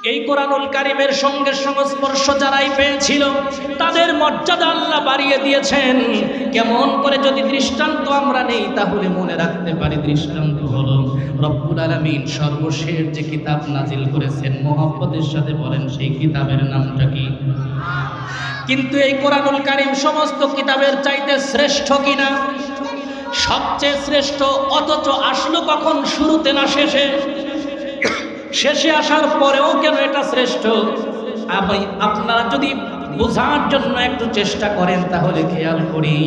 এই কোরআনুল কারীমের সঙ্গে সংস্পর্শ যারাই পেয়েছিল তাদের মর্যাদা আল্লাহ বাড়িয়ে দিয়েছেন। কেমন করে যদি দৃষ্টান্ত আমরা নেই তাহলে মনে রাখতে পারি। দৃষ্টান্ত হলো রব্বুল আলামিন সর্বশেষ যে কিতাব নাজিল করেছেন মুহাব্বতের সাথে বলেন সেই কিতাবের নামটা কি? কিন্তু এই কোরআনুল কারীম সমস্ত কিতাবের চাইতে শ্রেষ্ঠ কিনা? সবচেয়ে শ্রেষ্ঠ, অথচ আসলো কখন? শুরুতে না শেষে? শেষে আসার পরেও কেন এটা শ্রেষ্ঠ? আপনারা যদি বোঝার জন্য একটু চেষ্টা করেন তাহলে খেয়াল করি,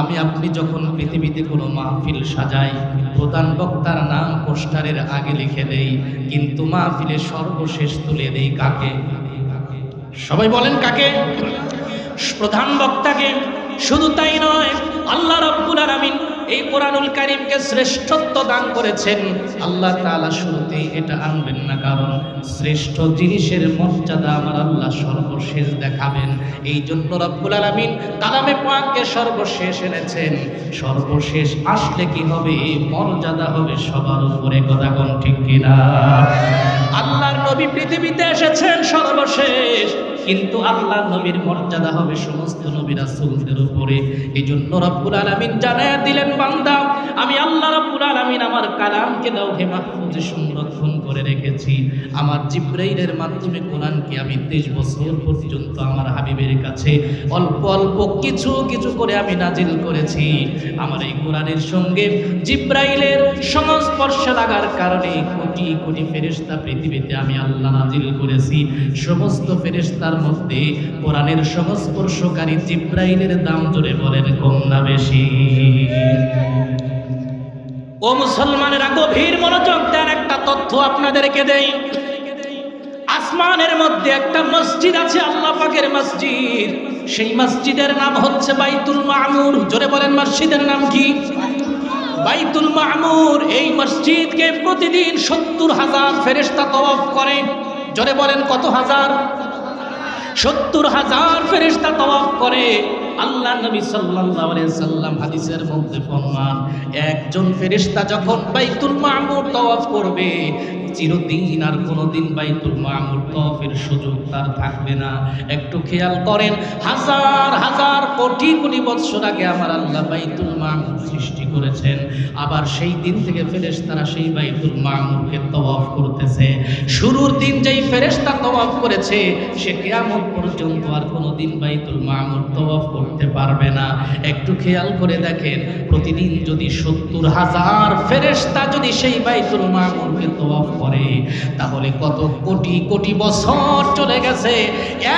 আমি আপনি যখন পৃথিবীতে কোনো মাহফিল সাজাই প্রধান বক্তার নাম পোস্টারের আগে লিখে দেই, কিন্তু মাহফিলের সর্বশেষ তুলে দেই কাকে? সবাই বলেন কাকে? প্রধান বক্তাকে। শুধু তাই নয়, আল্লাহ রাব্বুল আলামিন এই কোরআনুল কারীমকে শ্রেষ্ঠত্ব দান করেছেন। আল্লাহ তাআলা শুরুতেই এটা আনবেন না, কারণ শ্রেষ্ঠ জিনিসের মর্যাদা আমার আল্লাহ সর্বশেষ দেখাবেন। এই জন্য রাব্বুল আলামিন কালামে পাককে সর্বশেষ এনেছেন। সর্বশেষ আসলে কি হবে? মর্যাদা হবে সবার উপরে। কথা কোন ঠিক কিনা? আল্লাহর নবী পৃথিবীতে এসেছেন সর্বশেষ, কিন্তু আল্লাহর নবীর মর্যাদা হবে সমস্ত নবী রাসূলদের উপরে। এই জন্য রব্বুল আলামিন জানায়া দিলেন, বান্দা আমি আল্লাহ রব্বুল আলামিন আমার কালামকে লাউহে মাহফুজে সংরক্ষণ করে রেখেছি। আমার জিবরাইলের মাধ্যমে কোরআনকে আমি 23 বছর পর্যন্ত আমার হাবিবের কাছে অল্প অল্প কিছু কিছু করে আমি নাজিল করেছি। আমার এই কোরআনের সঙ্গে জিবরাইলের সংস্পর্শে লাগার কারণে কোটি কোটি ফেরেশতা পৃথিবীতে আমি আল্লাহ নাজিল করেছি। সমস্ত ফেরেশতার মধ্যে কোরআনের সংস্পর্শকারী জিবরাইলের দাম জোরে বলেন কম না বেশি? ও মুসলমানেরা, গভীর মনোযোগ দেন, একটা তথ্য আপনাদেরকে দেই। আসমানের মধ্যে একটা মসজিদ আছে, আল্লাহ পাকের মসজিদ। সেই মসজিদের নাম হচ্ছে বাইতুল মামুর। জোরে বলেন মসজিদের নাম কি? বাইতুল মামুর। এই মসজিদকে প্রতিদিন 70,000 ফেরেশতা তওয়াফ করে। জোরে বলেন কত হাজার? 70,000 ফেরেশতা তওয়াফ করে। আল্লাহ নবী সাল্লাল্লাহু আলাইহি সাল্লাম হাদিসের মধ্যে ফরমান, একজন ফেরেশতা যখন বাইতুল মামুর তওয়াফ করবে চিরদিন আর কোনোদিন বাইতুল মামুর তওয়াফের সুযোগ তার থাকবে না। একটু খেয়াল করেন, হাজার হাজার কোটি কোটি বছর আগে আমার আল্লাহ বাইতুল মামুর সৃষ্টি করেছেন। আবার সেই দিন থেকে ফেরেশতারা সেই বাইতুল মামুরকে তওয়াফ করতেছে। শুরুর দিন যেই ফেরেশতা তওয়াফ করেছে সে কিয়ামত পর্যন্ত আর কোনোদিন বাইতুল মামুর তওয়াফ করতে পারবে না। একটু খেয়াল করে দেখেন, প্রতিদিন যদি 70,000 ফেরেশতা যদি সেই বাইতুল মামুরকে তওয়াফ করে তাহলে কত কোটি কোটি বছর চলে গেছে।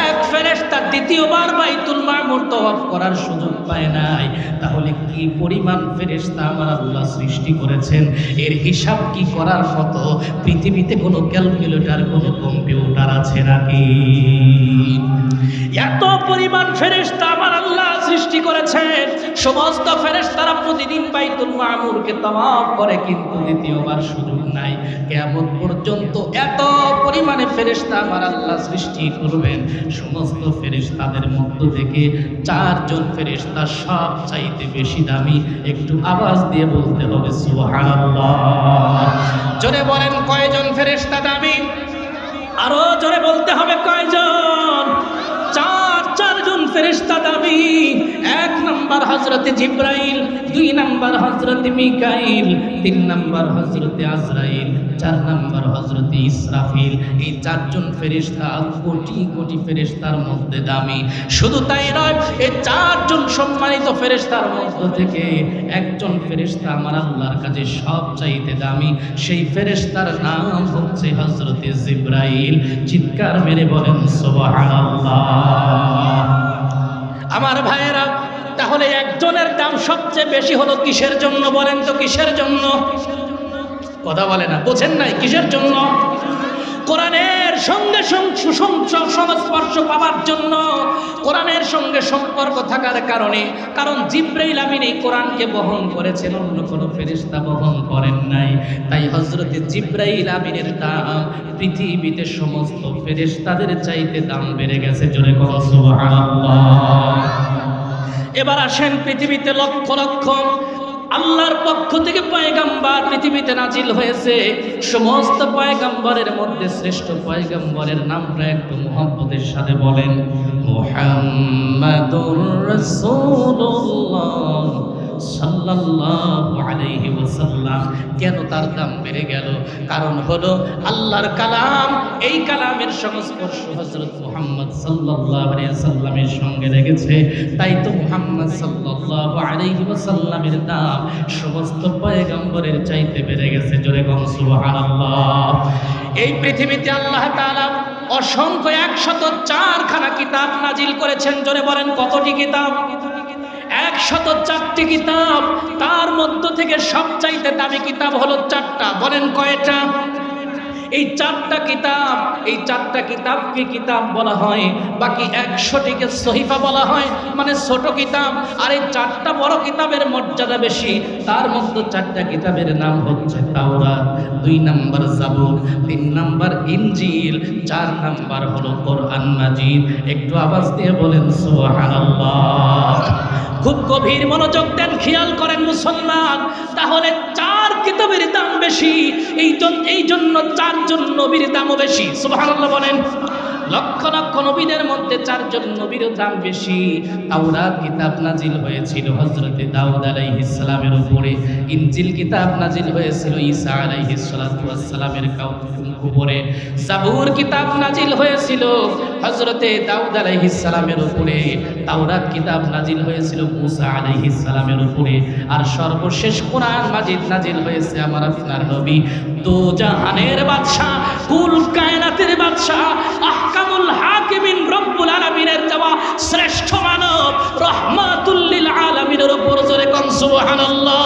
এক ফেরেশতা দ্বিতীয়বার বাইতুল মামুর তওয়াফ করার সুযোগ পায় নাই। তাহলে কি পরিমাণ ফেরেশতা আমার আল্লাহ সৃষ্টি করেছেন, এর হিসাব কি করার মতো পৃথিবীতে কোনো ক্যালকুলেটর, কোনো কম্পিউটার আছে নাকি? এত পরিমাণ ফেরেশতা আমার আল্লাহ সৃষ্টি করেছেন। সমস্ত ফেরেশতারা প্রতিদিন বাইতুল মামুরকে তওয়াফ করে, কিন্তু দ্বিতীয়বার সুযোগ নাই। কিয়ামত পর্যন্ত এত পরিমাণে ফেরেশতা আমার আল্লাহ সৃষ্টি করবেন। সমস্ত ফেরেশতাদের মধ্য থেকে 4 জন ফেরেশতা সব চাইতে বেশি দামি। একটু আওয়াজ দিয়ে বলতে হবে সুবহানাল্লাহ। জোরে বলেন কয়জন ফেরেশতা দামি? আরো জোরে বলতে হবে কয়জন? 4 জন ফেরেশতা দামি। 1 নাম্বার হযরতে জিবরাইল, 2 নাম্বার হযরতে মিকাইল, 3 নাম্বার হযরতে আজরাইল, 4 নাম্বার হযরতে ইসরাফিল। এই 4 জন ফেরেশতা কোটি কোটি ফেরেশতার মধ্যে দামি। শুধু তাই নয়, এই 4 জন সম্মানিত ফেরেশতার মধ্য থেকে একজন ফেরেশতা আমার আল্লাহর কাছে সবচাইতে দামি। সেই ফেরেশতার নাম হচ্ছে হযরতে জিবরাইল। চিৎকার মেরে বলেন সুবহানাল্লাহ। আমার ভাইয়েরা, তাহলে একজনের দাম সবচেয়ে বেশি হলো কিসের জন্য বলেন তো? কিসের জন্য? কথা বলে না, বোঝেন নাই? কিসের জন্য? কোরআনের সঙ্গে সংস্পর্শ পাওয়ার জন্য, কোরআনের সঙ্গে সম্পর্ক থাকার কারণে। কারণ জিবরাইল আমিন এই কোরআনকে বহন করেছেন, অন্য কোনো ফেরেশতা বহন করেন নাই। তাই হযরতে জিবরাইল আমিনের দাম পৃথিবীতে সমস্ত ফেরেশতাদের চাইতে দাম বেড়ে গেছে। জোরে বলুন সুবহানাল্লাহ। এবার আসেন, পৃথিবীতে লক্ষ লক্ষ আল্লাহর পক্ষ থেকে পয়গাম্বর পৃথিবীতে নাজিল হয়েছে। সমস্ত পয়গাম্বরের মধ্যে শ্রেষ্ঠ পয়গাম্বরের নামটা একটু মুহাব্বতের সাথে বলেন, মুহাম্মাদুর রাসূলুল্লাহ সাল্লাল্লাহু আলাইহি ওয়াসাল্লাম। কেন তার দাম বেড়ে গেল? কারণ হলো আল্লাহর কালাম, এই কালামের সংস্পর্শ হযরত মুহাম্মদ সাল্লাল্লাহু আলাইহি ওয়াসাল্লামের সঙ্গে লেগেছে। তাই তো মুহাম্মদ সাল্লাল্লাহু আলাইহি ওয়াসাল্লামের দাম সমস্ত পয়গম্বরের চাইতে বেড়ে গেছে। জোরে বলুন সুবহানাল্লাহ। এই পৃথিবীতে আল্লাহ তাআলা অসংখ্য 104 খানা কিতাব নাজিল করেছেন। জোরে বলেন কতটি কিতাব? 104টি কিতাব। তার মধ্য থেকে সবচাইতে দামি কিতাব হলো 4টা। বলেন কয়টা? এই 4টা কিতাব, এই 4টা কিতাবকে কিতাব বলা হয়, বাকি 100টিকে সহিফা বলা হয়, মানে ছোট কিতাব। আর এই 4টা বড় কিতাবের মর্যাদা বেশি। তার মধ্যে 4টা কিতাবের নাম হচ্ছে তাওরাত, 2 নাম্বার জাবুর, 3 নাম্বার ইনজিল, 4 নাম্বার হলো কোরআন মাজিদ। একটু আওয়াজ দিয়ে বলেন সুবহানাল্লাহ। খুব গভীর মনোযোগ দেন, খেয়াল করেন মুসলমান। তাহলে 4 কিতাবের দাম বেশি, এই জন্য 4 জন নবীর দামও বেশি। সুবহানাল্লাহ বলেন। লক্ষ লক্ষ নবীদের মধ্যে 4 জন নবীর দাম বেশি। তাওরাত কিতাব নাজিল হয়েছিল হযরতে দাউদ আলাইহিস সালামের উপরে। ইনজিল কিতাব নাজিল হয়েছিল ঈসা আলাইহিস সালাতু ওয়াস সালামের উপরে। জাবুর কিতাব নাজিল হয়েছিল হযরতে দাউদ আলাইহিস সালামের উপরে। তাওরাত কিতাব নাজিল হয়েছিল মুসা আলাইহিস সালামের উপরে। আর সর্বশেষ কোরআন মাজিদ নাজিল হয়েছে আমার আপনার নবী, দো জাহানের বাদশা, কুল কায়নাতের বাদশা, আহকামুল হাকিমিন রব্বুল আলামিনের দেওয়া শ্রেষ্ঠ মানব রাহমাতুল লিল আলামিনের উপর। জোরে কোন সুবহানাল্লাহ।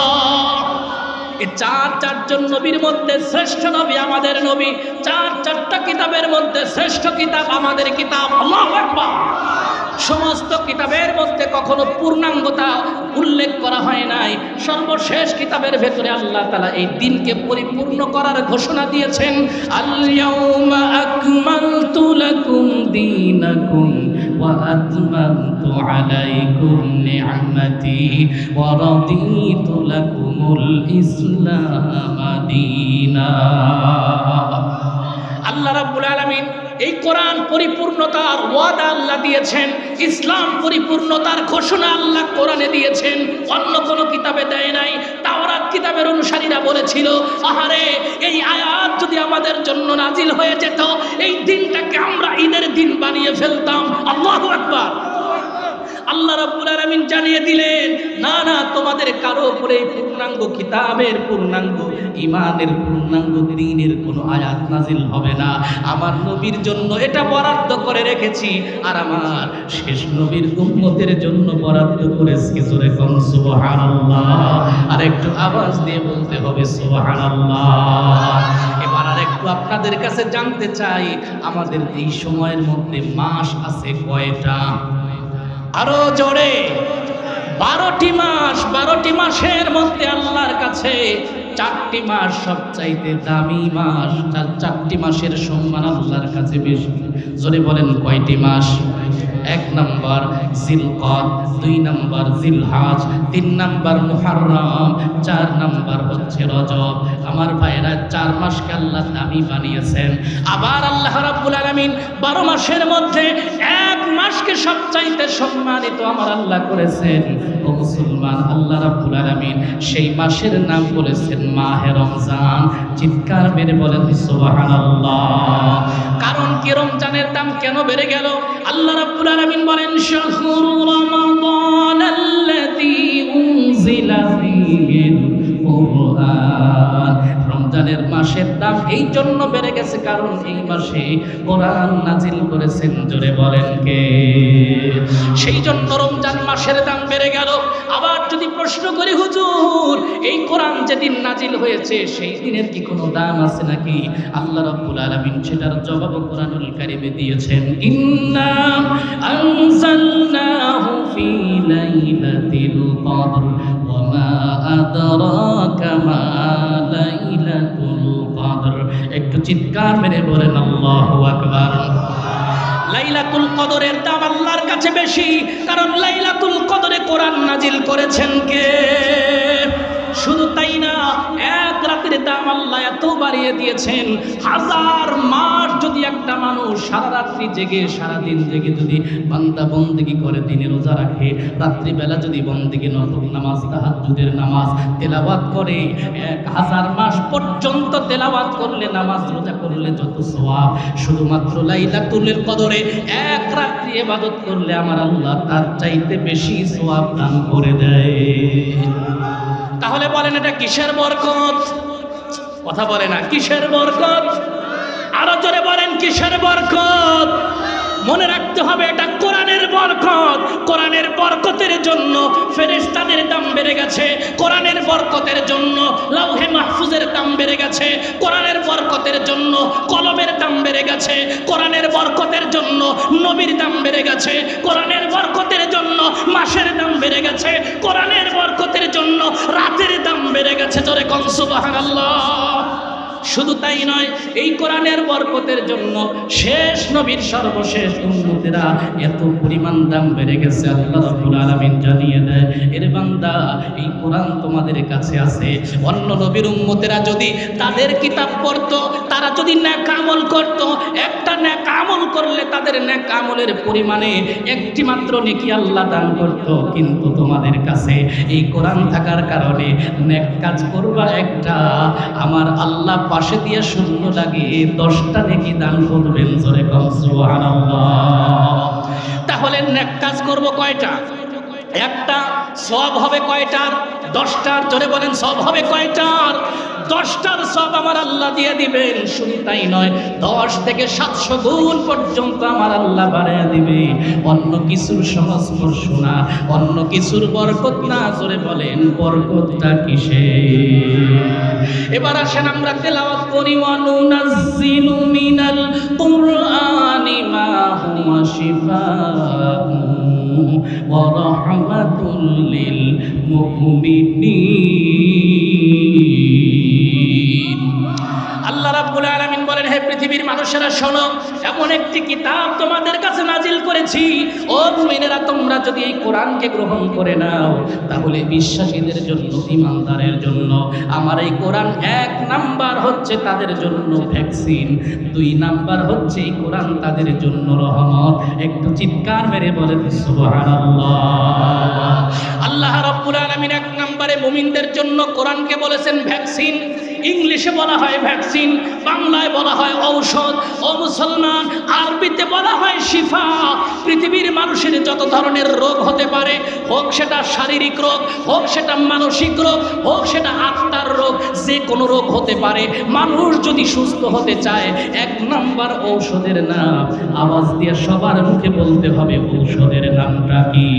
এই 4 জন নবীর মধ্যে শ্রেষ্ঠ নবী আমাদের নবী। 4টা কিতাবের মধ্যে শ্রেষ্ঠ কিতাব আমাদের কিতাব। আল্লাহু আকবার। সমস্ত কিতাবের মধ্যে কখনো পূর্ণাঙ্গতা উল্লেখ করা হয় নাই। সর্বশেষ কিতাবের ভেতরে আল্লাহ তাআলা এই দিনকে পরিপূর্ণ করার ঘোষণা দিয়েছেন, আল ইয়াউমা আকমালতু লাকুম দীনাকুম ওয়া আতমামতু আলাইকুম নি'মাতি ওয়া রাদিতু লাকুমুল ইসলাম দীনা। আল্লাহ রাব্বুল আলামিন এই কোরআন পরিপূর্ণতার ওয়াদা আল্লাহ দিয়েছেন, ইসলাম পরিপূর্ণতার ঘোষণা আল্লাহ কোরআনে দিয়েছেন, অন্য কোনো কিতাবে দেয় নাই। তাওরাত কিতাবের অনুসারীরা বলেছিল, আহারে এই আয়াত যদি আমাদের জন্য নাজিল হয়ে যেত, এই দিনটাকে আমরা ঈদের দিন বানিয়ে ফেলতাম। আল্লাহু আকবার। আল্লাহ রাব্বুল আলামিন জানিয়ে দিলেন, না না, তোমাদের কারো উপরে পূর্ণাঙ্গ কিতাবের, পূর্ণাঙ্গ ঈমানের, পূর্ণাঙ্গ দ্বীনের কোনো আয়াত নাজিল হবে না। আমার নবীর জন্য এটা বরাদ্দ করে রেখেছি, আর আমার শেষ নবীর উম্মতের জন্য বরাদ্দ করেছি। জোরে কোন সুবহানাল্লাহ। আর একটু আওয়াজ দিয়ে বলতে হবে সুবহানাল্লাহ। এবার আর একটু আপনাদের কাছে জানতে চাই, আমাদের এই সময়ের মধ্যে মাস আছে কয়টা? আরো জোরে। 12টি মাস। 12টি মাসের মধ্যে আল্লাহর কাছে 4টি মাস সবচাইতে দামি মাস। 4টি মাসের সম্মান আল্লাহর কাছে বেশি। জোরে বলেন কয়টি মাস? 1 নাম্বার জিলকদ, 2 নাম্বার জিলহাজ, 3 নাম্বার মুহররম, 4 নাম্বার হচ্ছে রজব। আমার ভাইরা 4 মাসকে আল্লাহ দামি বানিয়েছেন। আবার আল্লাহ রাব্বুল আলামিন 12 মাসের মধ্যে 1 মাসকে সবচাইতে সম্মানিত আমার আল্লাহ করেছেন। ও মুসলমান, আল্লাহ রাব্বুল আলামিন সেই মাসের নাম বলেছেন মাহে রমজান। চিৎকার মেরে বলেন সুবহানাল্লাহ। কারণ কি রমজানের দাম কেন বেড়ে গেল? আল্লাহ রাব্বুল আলামিন বলেন, শাহরু রমাদানাল্লাযী উনজিলা ফীহিল কুরআন। রমজানের মাসের দাম এই জন্য বেড়ে গেছে কারণ এই মাসে কোরআন নাজিল করেছেন। জোরে বলেন কে? সেই জন্য রমজান মাসের দাম বেড়ে গেল। আবার যদি প্রশ্ন করি, হুজুর এই কোরআন যেদিন নাজিল হয়েছে সেই দিনের কি কোনো দাম আছে নাকি? আল্লাহ রাব্বুল আলামিন সেটার জবাব কোরআনুল কারীমে দিয়েছেন, ইন্না আনজালনাহু ফি লাইলাতিল কদর ওয়া মা আদরাকা মা লাইলাতুল কদর। একটু চিৎকার মেরে বলেন আল্লাহু আকবার। লাইলাতুল কদরের দাম আল্লাহর কাছে বেশি, কারণ লাইলাতুল কদরে কোরআন নাজিল করেছেন কে? শুধু তাই না, এক রাতের দাম আল্লাহ এত বাড়িয়ে দিয়েছেন, 1000 মাস যদি একটা মানুষ সারা রাত্রি জেগে সারাদিন জেগে যদি বান্দা বন্দেগী করে, দিনে রোজা রাখে, রাত্রিবেলা যদি বন্দেগী নফল নামাজ তাহাজ্জুদের নামাজ তেলাওয়াত করে, 1000 মাস পর্যন্ত তেলাওয়াত করলে, নামাজ রোজা করলে যত সওয়াব, শুধুমাত্র লাইলাতুল কদরে এক রাত্রি ইবাদত করলে আমার আল্লাহ তার চাইতে বেশি সওয়াব দান করে দেয়। তাহলে বলেন এটা কিসের বরকত? কথা বলে না, কিসের বরকত? আরো জোরে বলেন কিসের বরকত? মনে রাখতে হবে এটা কোরআনের বরকত। কোরআনের বরকতের জন্য ফেরেশতাদের দাম বেড়ে গেছে, কোরআনের বরকতের জন্য লাউহে মাহফুজের দাম বেড়ে গেছে, কোরআনের বরকতের জন্য কলমের দাম বেড়ে গেছে, কোরআনের বরকতের জন্য নবীর দাম বেড়ে গেছে, কোরআনের বরকতের জন্য মাসের দাম বেড়ে গেছে, কোরআনের বরকতের জন্য রাতের দাম বেড়ে গেছে। জোরে কোন সুবহানাল্লাহ। শুধু তাই নয়, এই কোরআনের বরকতের জন্য শেষ নবীর সর্বশেষ উম্মতেরা এত পরিমাণ দাম বেড়ে গেছে, আল্লাহ রাব্বুল আলামিন জানিয়ে দেয়, এর বান্দা এই কোরআন তোমাদের কাছে আছে। অন্য নবীর উম্মতেরা যদি তাদের কিতাব পড়তো, তারা যদি নেক আমল করত, একটা নেক আমল করলে তাদের নেক আমলের পরিমাণে একটি মাত্র নেকি আল্লাহ দান করত। কিন্তু তোমাদের কাছে এই কোরআন থাকার কারণে নেক কাজ করবা একটা, আমার আল্লাহ পাশে দিয়ে শূন্য লাগে 10টা নেকি দান করবেন। জোরে কোন সুবহানাল্লাহ। তাহলে নেক কাজ করব কয়টা? একটা। সওয়াব হবে কয়টার? 10টার। জোরে বলেন সওয়াব হবে কয়টার? 10টার সওয়াব আমার আল্লাহ দিয়ে দিবেন। শুধু তাই নয়, 10 থেকে 700 গুণ পর্যন্ত আমার আল্লাহ বাড়ায় দিবে। অন্য কিছুর সংস্পর্শ না, অন্য কিছুর বরকত না। জোরে বলেন বরকতটা কিসে? এবার আসেন আমরা তেলাওয়াত করি। ওয়া নুনাজ্জিলু মিনাল কুরআনি মা হুয়া শিফাউন ওয়া রাহমাতুল লিল মুমিনিন। আল্লাহ রাব্বুল আলামিন বলেন, হে পৃথিবীর মানুষেরা শোনো, এমন একটি কিতাব তোমাদের কাছে নাজিল করেছি। ও মুমিনেরা, তোমরা যদি এই কোরআনকে গ্রহণ করে নাও, তাহলে বিশ্বাসীদের জন্য, ঈমানদারের জন্য আমার এই কোরআন 1 নাম্বার হচ্ছে তাদের জন্য ভ্যাকসিন, 2 নাম্বার হচ্ছে এই কোরআন তাদের জন্য রহমত। একটু চিৎকার মেরে বলেন সুবহানাল্লাহ। আল্লাহ রাব্বুল আলামিন 1 নম্বরে মুমিনদের জন্য কোরআনকে বলেছেন ভ্যাকসিন। ইংলিশে বলা হয় ভ্যাকসিন, বাংলায় বলা হয় ঔষধ। ও মুসলমান, আরবিতে বলা হয় শিফা। পৃথিবীর মানুষের যত ধরনের রোগ হতে পারে, হোক সেটা শারীরিক রোগ, হোক সেটা মানসিক রোগ, হোক সেটা আত্মার রোগ, যে কোনো রোগ হতে পারে। মানুষ যদি সুস্থ হতে চায়, 1 নম্বর ঔষধের নাম আওয়াজ দিয়ে সবার মুখে বলতে হবে, ঔষধের নামটা কি?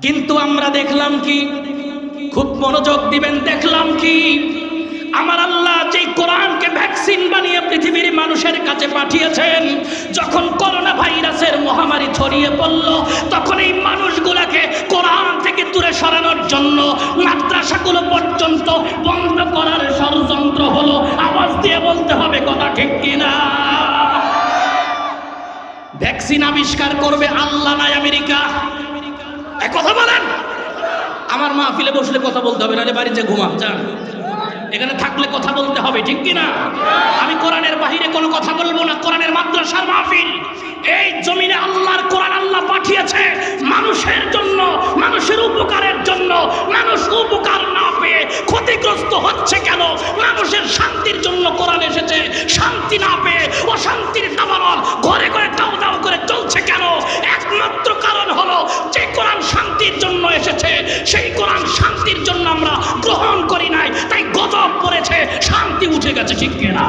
কিন্তু আমরা দেখলাম কি, খুব মনোযোগ দিবেন, দেখলাম কি, আমার আল্লাহ যে কোরআনকে ভ্যাকসিন বানিয়ে পৃথিবীর মানুষের কাছে পাঠিয়েছেন, যখন করোনা ভাইরাসের মহামারী ছড়িয়ে পড়ল, তখন এই মানুষগুলোকে কোরআন থেকে দূরে সরানোর জন্য মাদ্রাসাগুলো পর্যন্ত বন্ধ করার ষড়যন্ত্র হলো। আওয়াজ দিয়ে বলতে হবে কথা ঠিক কিনা? ভ্যাকসিন আবিষ্কার করবে আল্লাহ না আমেরিকা? কথা বলেন। আমার মাহফিলে বসলে কথা বলতে হবে, নাহলে বাড়িতে ঘুমান যান। এখানে থাকলে কথা বলতে হবে, ঠিক কিনা? আমি কোরআনের বাহিরে কোনো কথা বলবো না। কোরআনের মাদ্রাসার মাহফিল। এই জমিনে আল্লাহর কোরআন আল্লাহ পাঠিয়েছে মানুষের জন্য, মানুষের উপকারের জন্য। মানুষ উপকার না পেয়ে ক্ষতিগ্রস্ত হচ্ছে কেন? মানুষের শান্তির জন্য কোরআন এসেছে। শান্তি না পেয়ে অশান্তির দাবানল ঘরে ঘরে দাও দাও করে চলছে কেন? একমাত্র কারণ হলো, যে কোরআন শান্তির জন্য এসেছে, সেই কোরআন শান্তির জন্য আমরা গ্রহণ করি নাই, তাই গজব পড়েছে, শান্তি উঠে গেছে, ঠিক কিনা?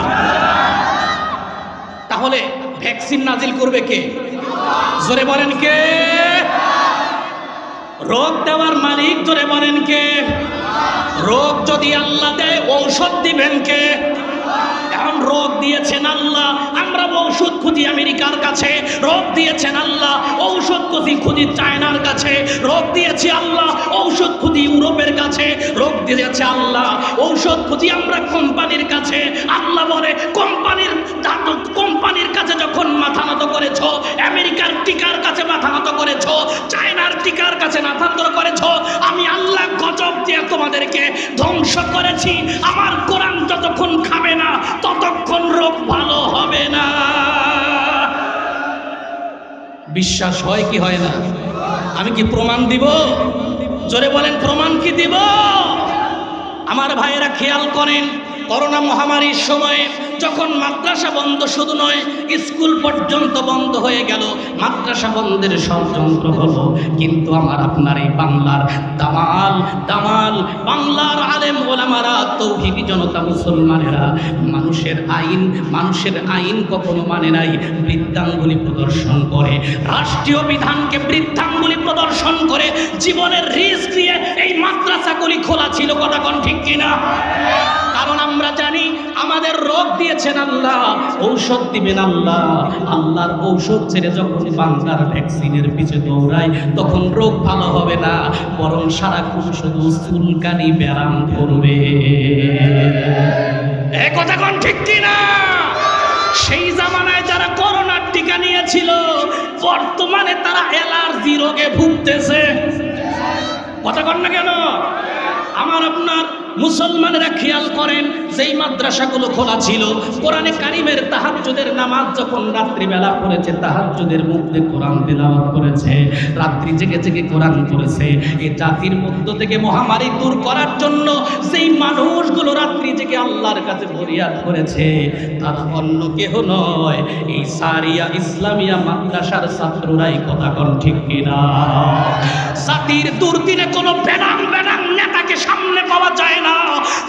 তাহলে ভ্যাকসিন নাজিল করবে কে? জোরে বলেন কে? রোগ দেওয়ার মালিক জোরে বলেন কে? রোগ যদি আল্লাহ দেয়, ঔষধ দিবেন কে? এখন রোগ দিয়েছেন আল্লাহ, আমরা ঔষধ খুঁজি আমেরিকার কাছে। রোগ দিয়েছেন আল্লাহ, ঔষধ খুঁজি চায়নার কাছে। রোগ দিয়েছে আল্লাহ, ঔষধ খুঁজি ইউরোপের কাছে। রোগ দিয়েছে আল্লাহ, ঔষধ খুঁজি আমরা কোম্পানির কাছে। আল্লাহ বলে, কোম্পানির কাছে যখন মাথা নত করেছ, আমেরিকার টিকার কাছে মাথা নত করেছ, চায়নার টিকার কাছে মাথা নত করেছ, আমি বিশ্বাস হয় কি হয় না? আমি কি প্রমাণ দিব? জোরে বলেন, প্রমাণ কি দিব? আমার ভাইয়েরা খেয়াল করেন, করোনা মহামারীর সময়ে যখন মাদ্রাসা বন্ধ, শুধু নয় স্কুল পর্যন্ত বন্ধ হয়ে গেল, মাদ্রাসা বন্ধের ষড়যন্ত্র হলো, কিন্তু আমার আপনার এই বাংলার দামাল বাংলার আলেম ওলামারা, তৌহিদি জনতা, মুসলমানেরা মানুষের আইন কখনো মানে নাই, বৃদ্ধাঙ্গুলি প্রদর্শন করে, রাষ্ট্রীয় বিধানকে বৃদ্ধাঙ্গুলি প্রদর্শন করে জীবনের রিস্ক নিয়ে এই মাদ্রাসাগুলি খোলা ছিল। কথা কোন ঠিক কিনা? কারণ আমরা জানি আমাদের রোগ দিয়েছেন আল্লাহ, ঔষধ দিবেন আল্লাহ। আল্লাহর ঔষধ ছেড়ে যখন বাংলার ভ্যাকসিনের পিছে দৌড়ায়, তখন রোগ ভালো হবে না, বরং সারাক্ষণ শুধু চুলকানি ব্যারাম করবে। এ কথা কোন ঠিক কিনা? সেই জামানায় যারা করোনার টিকা নিয়েছিল, বর্তমানে তারা অ্যালার্জি রোগে ভুগতেছে। কথা কন না কেন? আমার আপনার মুসলমানেরা খেয়াল করেন, যেই মাদ্রাসাগুলো খোলা ছিল, কোরআনে কারিমের তাহাজ্জুদের নামাজ যখন রাত্রিবেলা পড়েছে, তাহাজ্জুদের মধ্যে কোরআন তেলাওয়াত করেছে, রাত্রি জেগে জেগে কোরআন পড়েছে। এই জাতির মধ্য থেকে মহামারী দূর করার জন্য যেই মানুষগুলো রাত্রি জেগে আল্লাহর কাছে ফরিয়াদ করেছে, তারা অন্য কেহ নয়, এই সারিয়া ইসলামিয়া মাদ্রাসার ছাত্ররাই। কথা কোন ঠিক কিনা? জাতির দুর্দিনে কোনো বেনাম নেতাকে সামনে পাওয়া যায় না,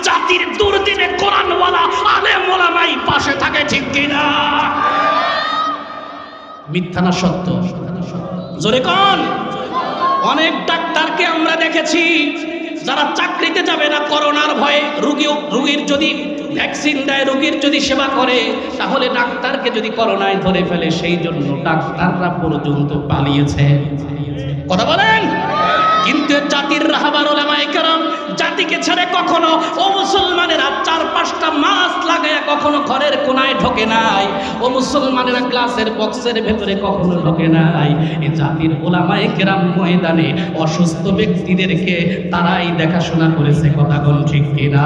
জাতির দুর্দিনে কোরআনওয়ালা আলেম ওলামাই পাশে থাকে। ঠিক কিনা? মিথ্যা না সত্য? জোরে কোন? অনেক ডাক্তারকে আমরা দেখেছি যারা চাকরিতে যাবে না করোনার ভয়ে, রোগীর যদি ভ্যাকসিন দেয়, রোগীর যদি সেবা করে, তাহলে ডাক্তারকে যদি করোনায় ধরে ফেলে, সেই জন্য ডাক্তাররা পর্যন্ত পালিয়েছে। কথা বলেন। কিন্তু জাতির রাহবার ওলামায়ে কেরাম জাতিকে ছেড়ে কখনো, ও মুসলমানেরা, 4-5টা মাস লাগায় কখনো ঘরের কোনায় ঢোকে নাই, ও মুসলমানেরা গ্লাসের বক্সের ভেতরে কখনো ঢোকে নাই। এই জাতির ওলামায়ে কেরাম ময়দানে অসুস্থ ব্যক্তিদেরকে তারাই দেখাশোনা করেছে। কথা কোন ঠিক কিনা?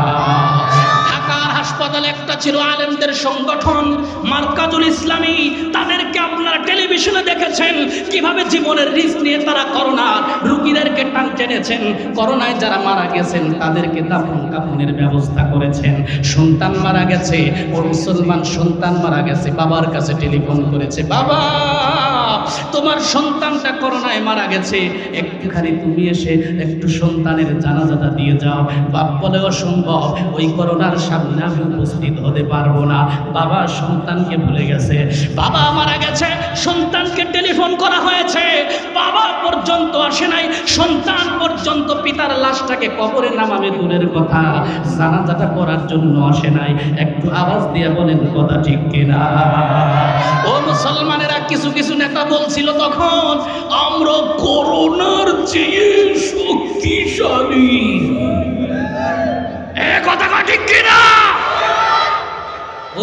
ঢাকার হাসপাতালে একটা ছিল আলেমদের সংগঠন মারকাজুল ইসলামী, তাদেরকে আপনারা টেলিভিশনে দেখেছেন কিভাবে জীবনের রিস্ক নিয়ে তারা করোনার রোগীদেরকে টেনেছেন। করোনায় যারা মারা গেছেন তাদেরকে দাফন কাফনের ব্যবস্থা করেছেন। সন্তান মারা গেছে, ও মুসলমান সন্তান মারা গেছে, বাবার কাছে টেলিফোন করেছে, বাবা তোমার সন্তানটা করোনায় মারা গেছে, একটুখানি তুমি এসে একটু সন্তানের জানাজাটা দিয়ে যাও। বাপ বলে অসম্ভব, ওই করোনার সামনে আমি উপস্থিত হতে পারবো না। বাবা সন্তানকে ভুলে গেছে, বাবা মারা গেছে, সন্তানকে টেলিফোন করা হয়েছে, বাবা পর্যন্ত আসে নাই, সন্তান পর্যন্ত পিতার লাশটাকে কবরে নামাবে দূরের কথা, জানাজাটা করার জন্য আসে নাই। একটু আওয়াজ দিয়ে বলেন কথা ঠিক কিনা? ও মুসলমানেরা, কিছু নেতা বলছিল তখন, আমরা করোনার চেয়ে শক্তিশালী। এ কথা ঠিক কিনা?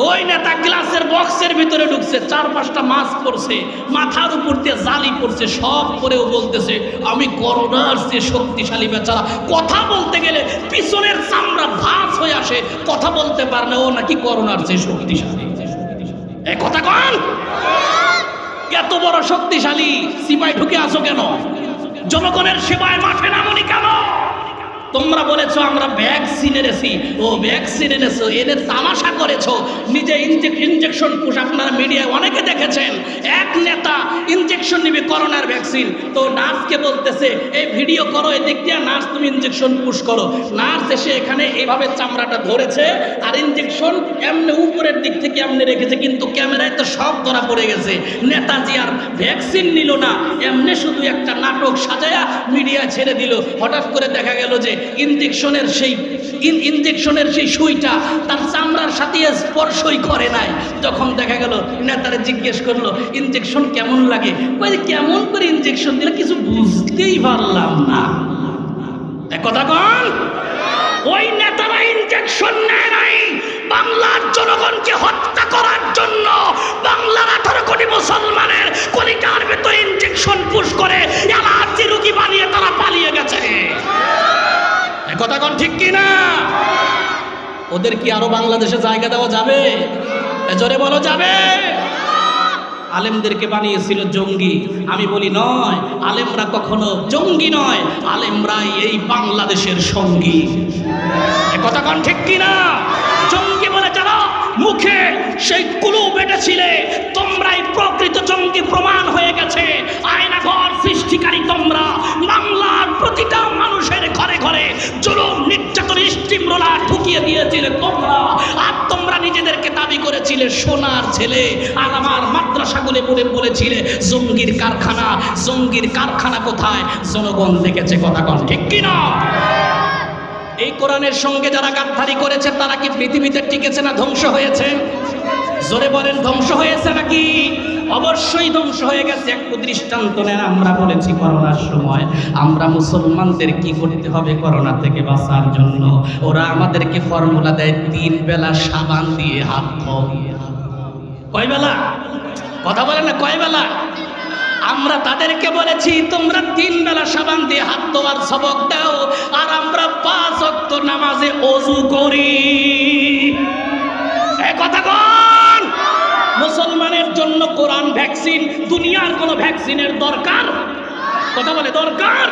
ওই নেতা গ্লাসের বক্সের ভিতরে ঢুকছে, 4-5টা মাস্ক পরছে, মাথার উপর দিয়ে জালি পড়ছে, সব পরেও বলতেছে আমি করোনার চেয়ে শক্তিশালী। বেচারা কথা বলতে গেলে পিছনের চামড়া ভাঁজ হয়ে আসে, কথা বলতে পারে না, ও নাকি করোনার চেয়ে শক্তিশালী। এ কথা কন? এত বড় শক্তিশালী সিপাই ঢুকে আসো কেন? জনগণের সেবায় মাঠে নামনি কেন? তোমরা বলেছো আমরা ভ্যাকসিন এনেছি, ও ভ্যাকসিন এনেছো, এনে তামাশা করেছো, নিজে ইনজেকশন পুশ। আপনারা মিডিয়ায় অনেকে দেখেছেন, এক নেতা ইনজেকশন নিবে করোনার ভ্যাকসিন, তো নার্সকে বলতেছে এই ভিডিও করো, এদিক দিয়ে নার্স তুমি ইনজেকশন পুশ করো। নার্স এসে এখানে এইভাবে চামড়াটা ধরেছে, আর ইনজেকশন এমনি উপরের দিক থেকে এমনি রেখেছে, কিন্তু ক্যামেরায় তো সব ধরা পড়ে গেছে। নেতাজি আর ভ্যাকসিন নিল না, এমনি শুধু একটা নাটক সাজায়া মিডিয়া ছেড়ে দিল। হঠাৎ করে দেখা গেল যে ইনজেকশনের সেই সুইটা তার চামড়ার সাথে স্পর্শই করে নাই। যখন দেখা গেল, নেতারে জিজ্ঞেস করলো ইনজেকশন কেমন লাগে, কেমন করে ইনজেকশন দিলে কিছু বুঝতেই পারলাম না। কথা কন? ওই নেতারা ইনজেকশন নেয় নাই বাংলার জনগণকে হত্যা করার জন্য। বাংলার 18 কোটি মুসলমানের কলিজার ভেতর ইনজেকশন পুশ করে অ্যালার্জি রোগী বানিয়ে তারা পালিয়ে গেছে। কথা কোন ঠিক কিনা? ওদের কি আরো বাংলাদেশে জায়গা দেওয়া যাবে? জোরে বলো, যাবে? আলেমদেরকে বানিয়েছিল জঙ্গি। আমি বলি নয়, আলেমরা কখনো জঙ্গি নয়, আলেমরাই এই বাংলাদেশের সঙ্গী। এ কথা কোন ঠিক কিনা? জঙ্গি বলে যারা মুখে সেই কুলু বেটেছিলে, তোমরাই প্রকৃত জঙ্গি প্রমাণ হয়ে গেছে। আয়নাঘর সৃষ্টিকারী তোমরা, বাংলার প্রতিটা মানুষের ঘরে ঘরে জুলুম নির্যাতন স্টিমরোলার ঢুকিয়ে দিয়েছিলে তোমরা। আর তোমরা নিজেদেরকে দাবি করেছিলে সোনার ছেলে, আর আমার মাদ্রাসাগুলো বলেছিলে জঙ্গির কারখানা। জঙ্গির কারখানা কোথায়? জনগণ দেখেছে। কথা কোন ঠিক কিনা? এই কোরআনের সঙ্গে যারা গাদ্দারি করেছে তারা কি পৃথিবীতে টিকেছে না ধ্বংস হয়েছে? জোরে বলেন, ধ্বংস হয়েছে নাকি? অবশ্যই ধ্বংস হয়ে গেছে। একটু দৃষ্টান্ত নেন। আমরা বলেছি করোনার সময় আমরা মুসলমানদের কি করতে হবে করোনা থেকে বাঁচার জন্য। ওরা আমাদেরকে ফর্মুলা দেয় 3 বেলা সাবান দিয়ে হাত ধোও। কয় বেলা? কথা বলেন না, কয় বেলা? আমরা তাদেরকে বলেছি তোমরা 3 বেলা সাবান দিয়ে হাত ধোয়ার সবক দাও, আর আমরা 5 ওয়াক্ত নামাজে ওযু করি। এই কথা কোন? মুসলমানের জন্য কোরআন ভ্যাকসিন, দুনিয়ার কোনো ভ্যাকসিনের দরকার? কথা বলে দরকার?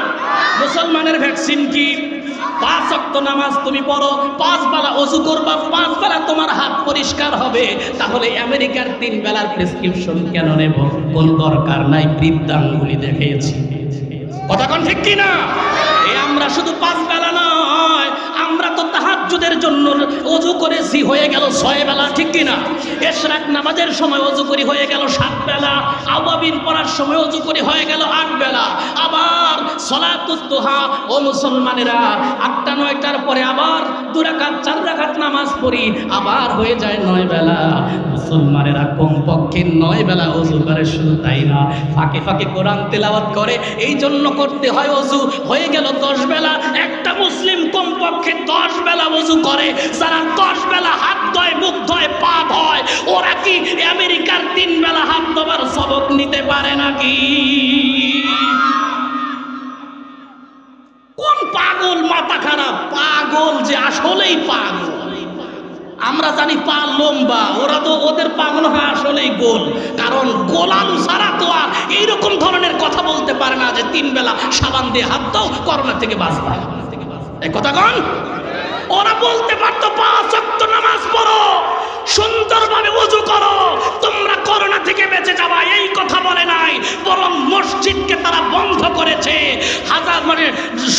মুসলমানের ভ্যাকসিন কি? 5 ওয়াক্ত নামাজ তুমি পড়ো, 5 বেলা ওযু করবা, 5 বেলা তোমার হাত পরিষ্কার হবে। তাহলে আমেরিকার 3 বেলার প্রেসক্রিপশন কেন নেব? কোন দরকার নাই, বৃদ্ধাঙ্গুলি দেখিয়েছি। কথা কোন ঠিক কিনা? এই আমরা শুধু 5 বেলা নয়, আমরা তো তাহাজ্জুদের জন্য ওযু করেছি, হয়ে গেল 6 বেলা। ঠিক কিনা? ইশরাক নামাজের সময় ওযু করি, হয়ে গেল 7 বেলা। আওয়াবিন পড়ার সময় ওযু করি, হয়ে গেল 8 বেলা। আবার সালাতুদ দুহা, ও মুসলমানেরা, 8টা 9টার পরে আবার 2 রাকাত 4 রাকাত নামাজ পড়ি, আবার হয়ে যায় 9 বেলা। মুসলমানেরা কমপক্ষে 9 বেলা ওযু করে। শুধু তাই না, ফাঁকে ফাঁকে কোরআন তেলাওয়াত করে, এই জন্য করতে হয় ওযু, হয়ে গেল 10 বেলা। একটা মুসলিম কমপক্ষে 10 বেলা ওযু করে। যারা 10 বেলা হাত ধোয়, মুখ ধোয়, পা ধোয়, ওরা কি আমেরিকার 3 বেলা হাত ধোবার সবক নিতে পারে নাকি? কোন পাগল, মাথা খারাপ পাগল যে আসলেই পাগল। আমরা জানি পা লম্বা, ওরা তো ওদের পা মনে হয় আসলেই গোল। কারণ গোলালু ছাড়া তো আর এইরকম ধরনের কথা বলতে পারে না যে 3 বেলা সাবান দিয়ে হাত দাও, করোনা থেকে বাঁচবা। এই কথা কোন? ওরা বলতে পারতো 5 ওয়াক্ত নামাজ পড়ো, সুন্দরভাবে ওযু করো, তোমরা করোনা থেকে বেঁচে যাবা। এই কথা বলে নাই, বরং মসজিদকে তারা বন্ধ করেছে।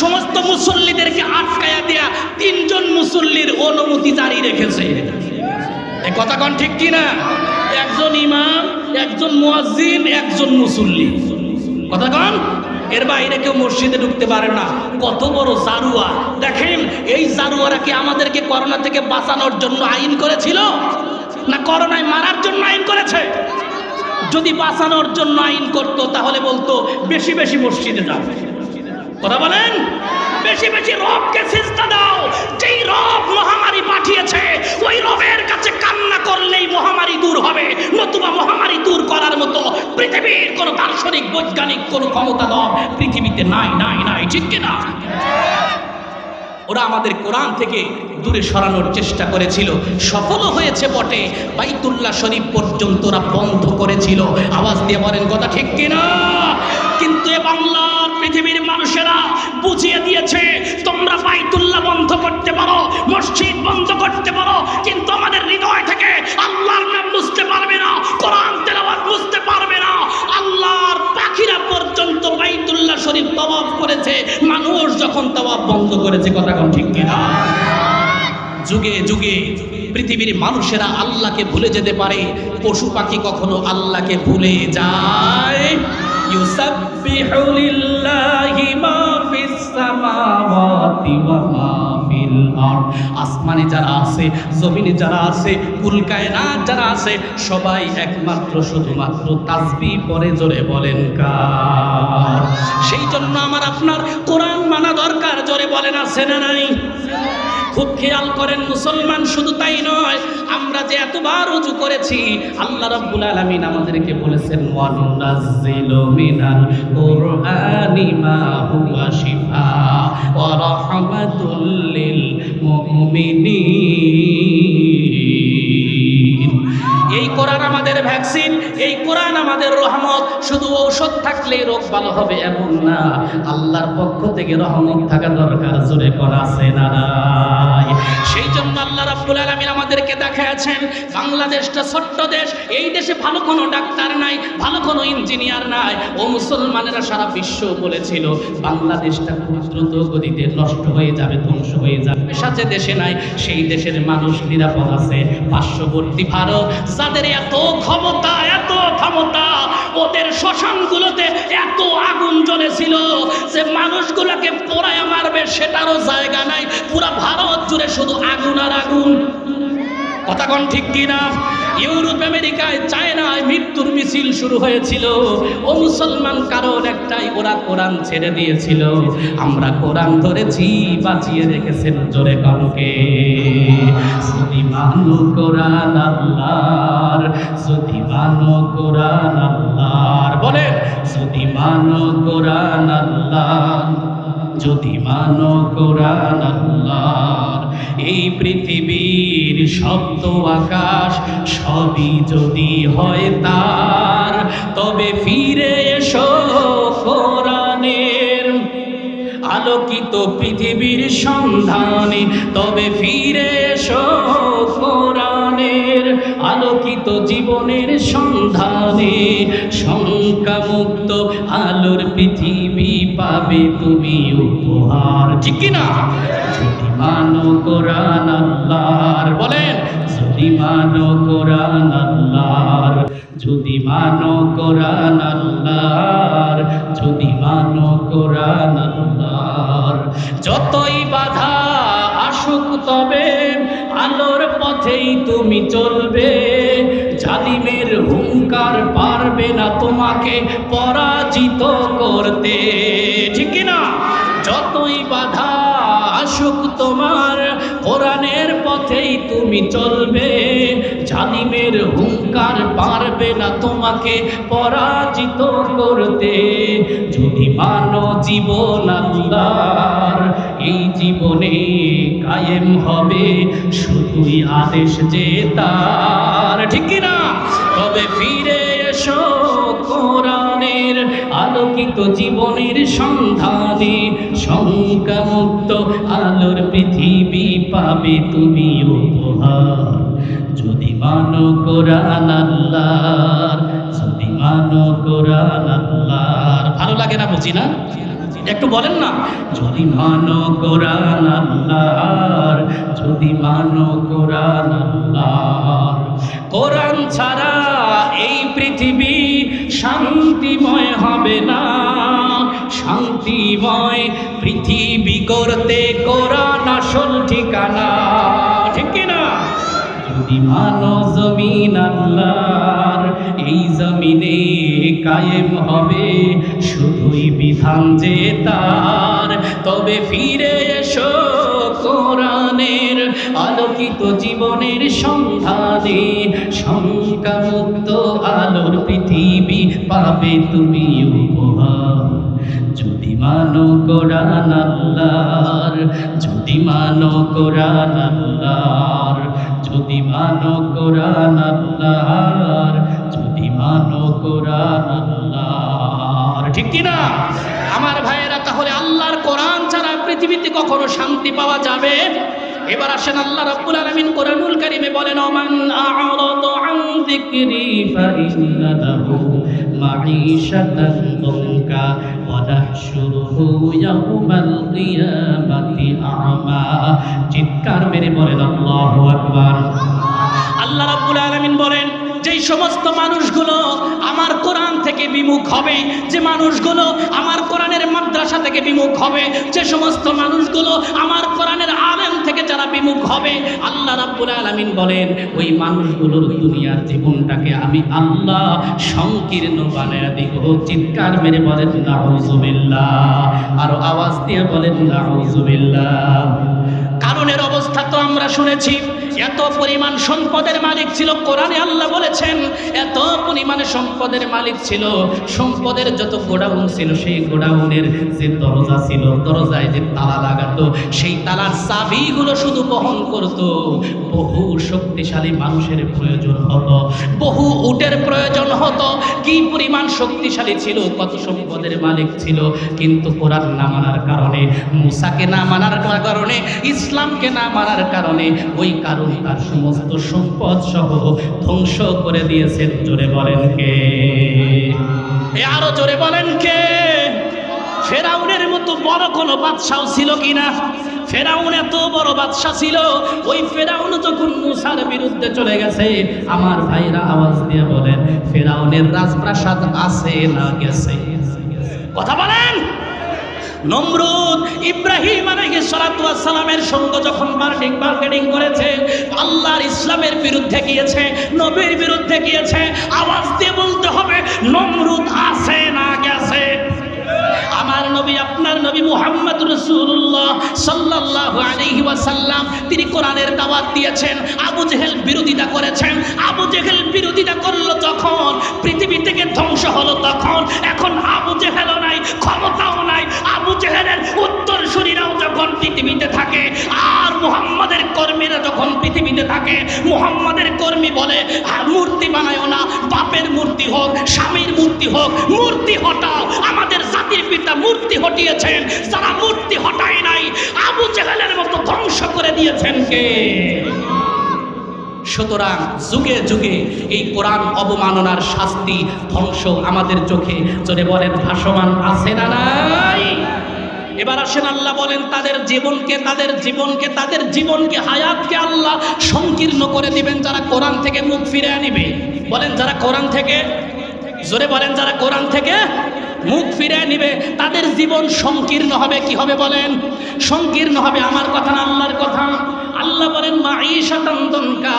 সমস্ত মুসল্লিদেরকে আটকায়া দেয়া 3 জন মুসল্লির অনুমতি জারি রেখেছে। এই কথা কোন ঠিক কিনা? একজন ইমাম, একজন মুয়াজ্জিন, একজন মুসল্লি। কথা কোন? এর বাইরে কেউ মসজিদে ঢুকতে পারে না। কত বড় জারুয়া দেখেন। এই জারুয়ারা কি আমাদেরকে করোনা থেকে বাঁচানোর জন্য আইন করেছিল, না করোনায় মারার জন্য আইন করেছে? যদি বাঁচানোর জন্য আইন করতো তাহলে বলতো বেশি বেশি মসজিদে যাও। কথা বলেন, বেশি বেশি রবকে সিজদা দাও। যেই রব মহামারী পাঠিয়েছে, ওই রবের কাছে কান্না করলেই মহামারী দূর হবে। নতুবা মহামারী দূর করার মতো পৃথিবীর কোনো দার্শনিক বৈজ্ঞানিক কোনো ক্ষমতা দল পৃথিবীতে নাই, নাই, নাই। ঠিক কিনা? ওরা আমাদের কোরআন থেকে দূরে সরানোর চেষ্টা করেছিল, সফল হয়েছে বটে। বাইতুল্লাহ শরীফ পর্যন্ত ওরা বন্ধ করেছিল। আওয়াজ দিয়ে বলেন কথা ঠিক কিনা? কিন্তু এ বাংলার পৃথিবীর মানুষেরা বুঝিয়ে দিয়েছে, তোমরা বাইতুল্লাহ বন্ধ করতে পারো, মসজিদ বন্ধ করতে পারো, কিন্তু আমাদের হৃদয় থেকে আল্লাহর নাম বুঝতে পারবে না, কোরআন তেলাওয়াত বুঝতে পারবে না। আল্লাহর পাখিরা পর্যন্ত বাইতুল্লাহ শরীফ তাওয়াফ করেছে, মানুষ যখন তাওয়াফ বন্ধ করেছে। কথা কোন ঠিক কিনা? যুগে যুগে পৃথিবীর মানুষেরা আল্লাহকে ভুলে যেতে পারে, পশু পাখি কখনো আল্লাহকে ভুলে যায়? ইউসাব্বিহু লিল্লাহি মা ফিস সামাওয়াতি ওয়া মা ফিল আরদ। আসমানে যারা আছে, জমিনে যারা আছে, কুল কায়নাত যারা আছে, সবাই একমাত্র শুধুমাত্র তাসবিহ পড়ে। জোরে বলেন কার? সেই জন্য আমার আপনার কোরআন মানা দরকার। জোরে বলেন আছে না নাই? খুব খেয়াল করেন মুসলমান, শুধু তাই নয়, আমরা যে এতবার ওযু করেছি, আল্লাহ রাব্বুল আলামিন আমাদেরকে বলেছেন ওয়া নুনাজ্জিলু মিনাল কুরআনি মা হুয়া শিফা ওয়া রাহমাতুল লিল মুমিনিন। এই কোরআন আমাদের ভ্যাকসিন, এই কোরআন আমাদের রহমত। শুধু ঔষধ থাকলেই রোগ ভালো হবে এমন না, আল্লাহর পক্ষ থেকে রহমত থাকা দরকার। জোরে করা আছে না নাই? সেই জন্য আল্লাহ রাব্বুল আলামিন আমাদেরকে দেখাচ্ছেন, বাংলাদেশটা ছোট্ট দেশ, এই দেশে ভালো কোনো ডাক্তার নাই, ভালো কোনো ইঞ্জিনিয়ার নাই। ও মুসলমানেরা সারা বিশ্ব বলেছিল বাংলাদেশটা খুব দ্রুত গতিতে নষ্ট হয়ে যাবে, ধ্বংস হয়ে যাবে। সাথে দেশে নাই, সেই দেশের মানুষ নিরাপদ আছে। পার্শ্ববর্তী ভারত, যাদের এত ক্ষমতা, এত ক্ষমতা, ওদের শ্মশানগুলোতে এত আগুন জ্বলেছিল যে মানুষগুলোকে পোড়ায় মারবে সেটারও জায়গা নাই। পুরা ভারত জুড়ে শুধু আগুন আর আগুন। কথা কোন ঠিক কিনা? ইউরোপ, আমেরিকায়, চায়নায় মৃত্যুর মিছিল শুরু হয়েছিল। ও মুসলমান, কারণ একটাই, ওরা কোরআন ছেড়ে দিয়েছিল। আমরা কোরআন ধরেছি, বাঁচিয়ে রেখেছেন। জোরে কনকে যদি মানো কোরআন আল্লাহর, যদি মানো কোরআন আল্লাহর, বলেন যদি মানো কোরআন আল্লাহর, যদি মানো কোরআন আল্লাহর, এই পৃথিবীর শব্দ আকাশ সবই যদি হয় তার, তবে ফিরে এসো কোরআনের আলোকিত পৃথিবীর সন্ধানে, তবে ফিরে এসো কোরআনের আলোকিত জীবনের সন্ধানে। শঙ্কামুক্ত আলোর পৃথিবী পাবে তুমি উপহার। ঠিক কিনা? যদি মানো কোরআন আল্লাহর, বলেন যদি মানো কোরআন আল্লাহর, যদি মানো কোরআন আল্লাহর, যদি মানো কোরআন আল্লাহর। যতই বাধা আসুক তবে আলোর পথেই তুমি চলবে। জালিমের হুঙ্কার পারবে না তোমাকে পরাজিত করতে। ঠিক কিনা? যতই বাধা আসুক তোমার, কোরআনের পথেই তুমি চলবে। জালিমের হুঙ্কার পারবে না তোমাকে পরাজিত করতে। যদি মানো জীবন আল্লাহর, এই জীবনে কায়েম হবে শুধুই আদেশ যে তার। ঠিক কিনা? তবে ফিরে এসো কোরআনের আলোকিত জীবনের সন্ধানে। শঙ্কামুক্ত আলোর পৃথিবী পাবে তুমি উপহার। যদি মানো কোরআন আল্লাহর, যদি মানো কোরআন আল্লাহর। ভালো লাগে না? বুঝি না? একটু বলেন না, যদি মানো কোরআন আল্লাহর, যদি মানো কোরআন আল্লাহর। কোরআন ছাড়া এই পৃথিবী শান্তিময় হবে না। শান্তিময় পৃথিবী করতে কোরআন আসল ঠিকানা। ঠিক কিনা? যদি মানো জমিন আল্লাহর, এই জমিনে কায়েম হবে শুধুই বিধান যে তার। তবে ফিরে এসো কোরআনের আলোকিত জীবনের সন্ধানে। শঙ্কামুক্ত আলোর পৃথিবী পাবে তুমি উপহার। যদি মানো কোরআন আল্লাহর, যদি মানো কোরআন আল্লাহর, যদি মানো কোরআন আল্লাহর, যদি মানো কোরআন আল্লাহর। ঠিক কিনা আমার ভাইয়েরা? তাহলে আল্লাহর কোরআন ছাড়া পৃথিবীতে কখনো শান্তি পাওয়া যাবে? এবার আসেন, আল্লাহ রাব্বুল আলামিন কোরআনুল কারীমে বলেন, ওমান আ'রাদা আন যিকরি ফাইন্না লাহু মাঈশাতান দুনকা ওয়া নাহশুরুহু ইয়াওমাল কিয়ামাতি আ'মা। চিৎকার মেরে বলেন আল্লাহু আকবার। আল্লাহ রাব্বুল আলামিন বলেন, যেই সমস্ত মানুষগুলো আমার কোরআন থেকে বিমুখ হবে, যে মানুষগুলো আমার কোরআনের মাদ্রাসা থেকে বিমুখ হবে, যে সমস্ত মানুষগুলো আমার কোরআনের আলেম থেকে যারা বিমুখ হবে, আল্লাহ রাব্বুল আলামিন বলেন ওই মানুষগুলোর দুনিয়ার জীবনটাকে আমি আল্লাহ সংকীর্ণ বানায়া দিব। চিৎকার মেরে বলেন নাউযুবিল্লাহ। আর আওয়াজ দিয়ে বলেন নাউযুবিল্লাহ। কারণের অবস্থা তো আমরা শুনেছি, এত পরিমাণ সম্পদের মালিক ছিল। কোরআনে আল্লাহ বলেছেন এত পরিমাণে সম্পদের মালিক ছিল, সম্পদের যত গোডাউন ছিল সেই গোডাউনের যে দরজা ছিল, দরজায় যে তালা লাগাতো সেই তালার চাবিগুলো শুধু বহন করত। বহু শক্তিশালী মানুষের প্রয়োজন হতো, বহু উটের প্রয়োজন হতো। কি পরিমাণ শক্তিশালী ছিল, কত সম্পদের মালিক ছিল, কিন্তু কোরআন না মানার কারণে, মুসাকে না মানার কারণে, ইসলামকে না মানার কারণে ওই কারণ তার সমস্ত সম্পদ সহ ধ্বংস করে দিয়েছেন। জোরে বলেন কে? আরো জোরে বলেন কে? ফেরাউনের মতো বড় কোনো বাদশাও ছিল কিনা? ফেরাউন এত বড় বাদশা ছিল, ওই ফেরাউন যখন মুসার বিরুদ্ধে চলে গেছে, আমার ভাইরা আওয়াজ দিয়ে বলেন, ফেরাউনের রাজপ্রাসাদ আছে না গেছে? কথা বলেন। নমরুদ ইব্রাহিম আলাইহিস সালাতু ওয়াস সালামের সঙ্গে যখন বার্গেনিং করেছে, আল্লাহর ইসলামের বিরুদ্ধে গিয়েছে, নবীর বিরুদ্ধে গিয়েছে, আওয়াজ দিয়ে বলতে হবে নমরুদ আছে না গেছে? আমার নবী, আপনার নবী মুহাম্মদ রাসূলুল্লাহ সাল্লাল্লাহু আলাইহি ওয়াসাল্লাম তিনি কোরআনের দাওয়াত দিয়েছেন, আবু জেহেল বিরোধিতা করেছেন। আবু জেহেল বিরোধিতা করলো যখন, পৃথিবী থেকে ধ্বংস হলো তখন। এখন আবু জেহেলও নাই, ক্ষমতাও নাই। আবু জেহেলের উত্তরসূরিরাও যখন পৃথিবীতে থাকে, আর মুহাম্মাদের কর্মীরা যখন পৃথিবীতে থাকে, মুহাম্মাদের কর্মী বলে মূর্তি বানায়ও না, বাপের মূর্তি হোক, স্বামীর মূর্তি হোক, মূর্তি হটাও। আমাদের জাতির পিতা মূর্তি হটিয়েছেন, যারা মূর্তি হটায় নাই আবু জেহেলের মতো ধ্বংস করে দিয়েছেন কে? সুতরাং যুগে যুগে এই কোরআন অবমাননার শাস্তি, ধ্বংস আমাদের চোখে জোরে বলেন ভাসমান আছে না নাই? এবার আসেন, আল্লাহ বলেন তাদের জীবনকে হায়াতকে আল্লাহ সংকীর্ণ করে দিবেন যারা কোরআন থেকে মুখ ফিরে আনিবে। বলেন যারা কোরআন থেকে, জোরে বলেন যারা কোরআন থেকে মুখ ফিরে নিবে, তাদের জীবন সংকীর্ণ হবে। কি হবে বলেন? সংকীর্ণ হবে। আমার কথা না আল্লাহর কথা। আল্লাহ বলেন মাঈশাতান দনকা,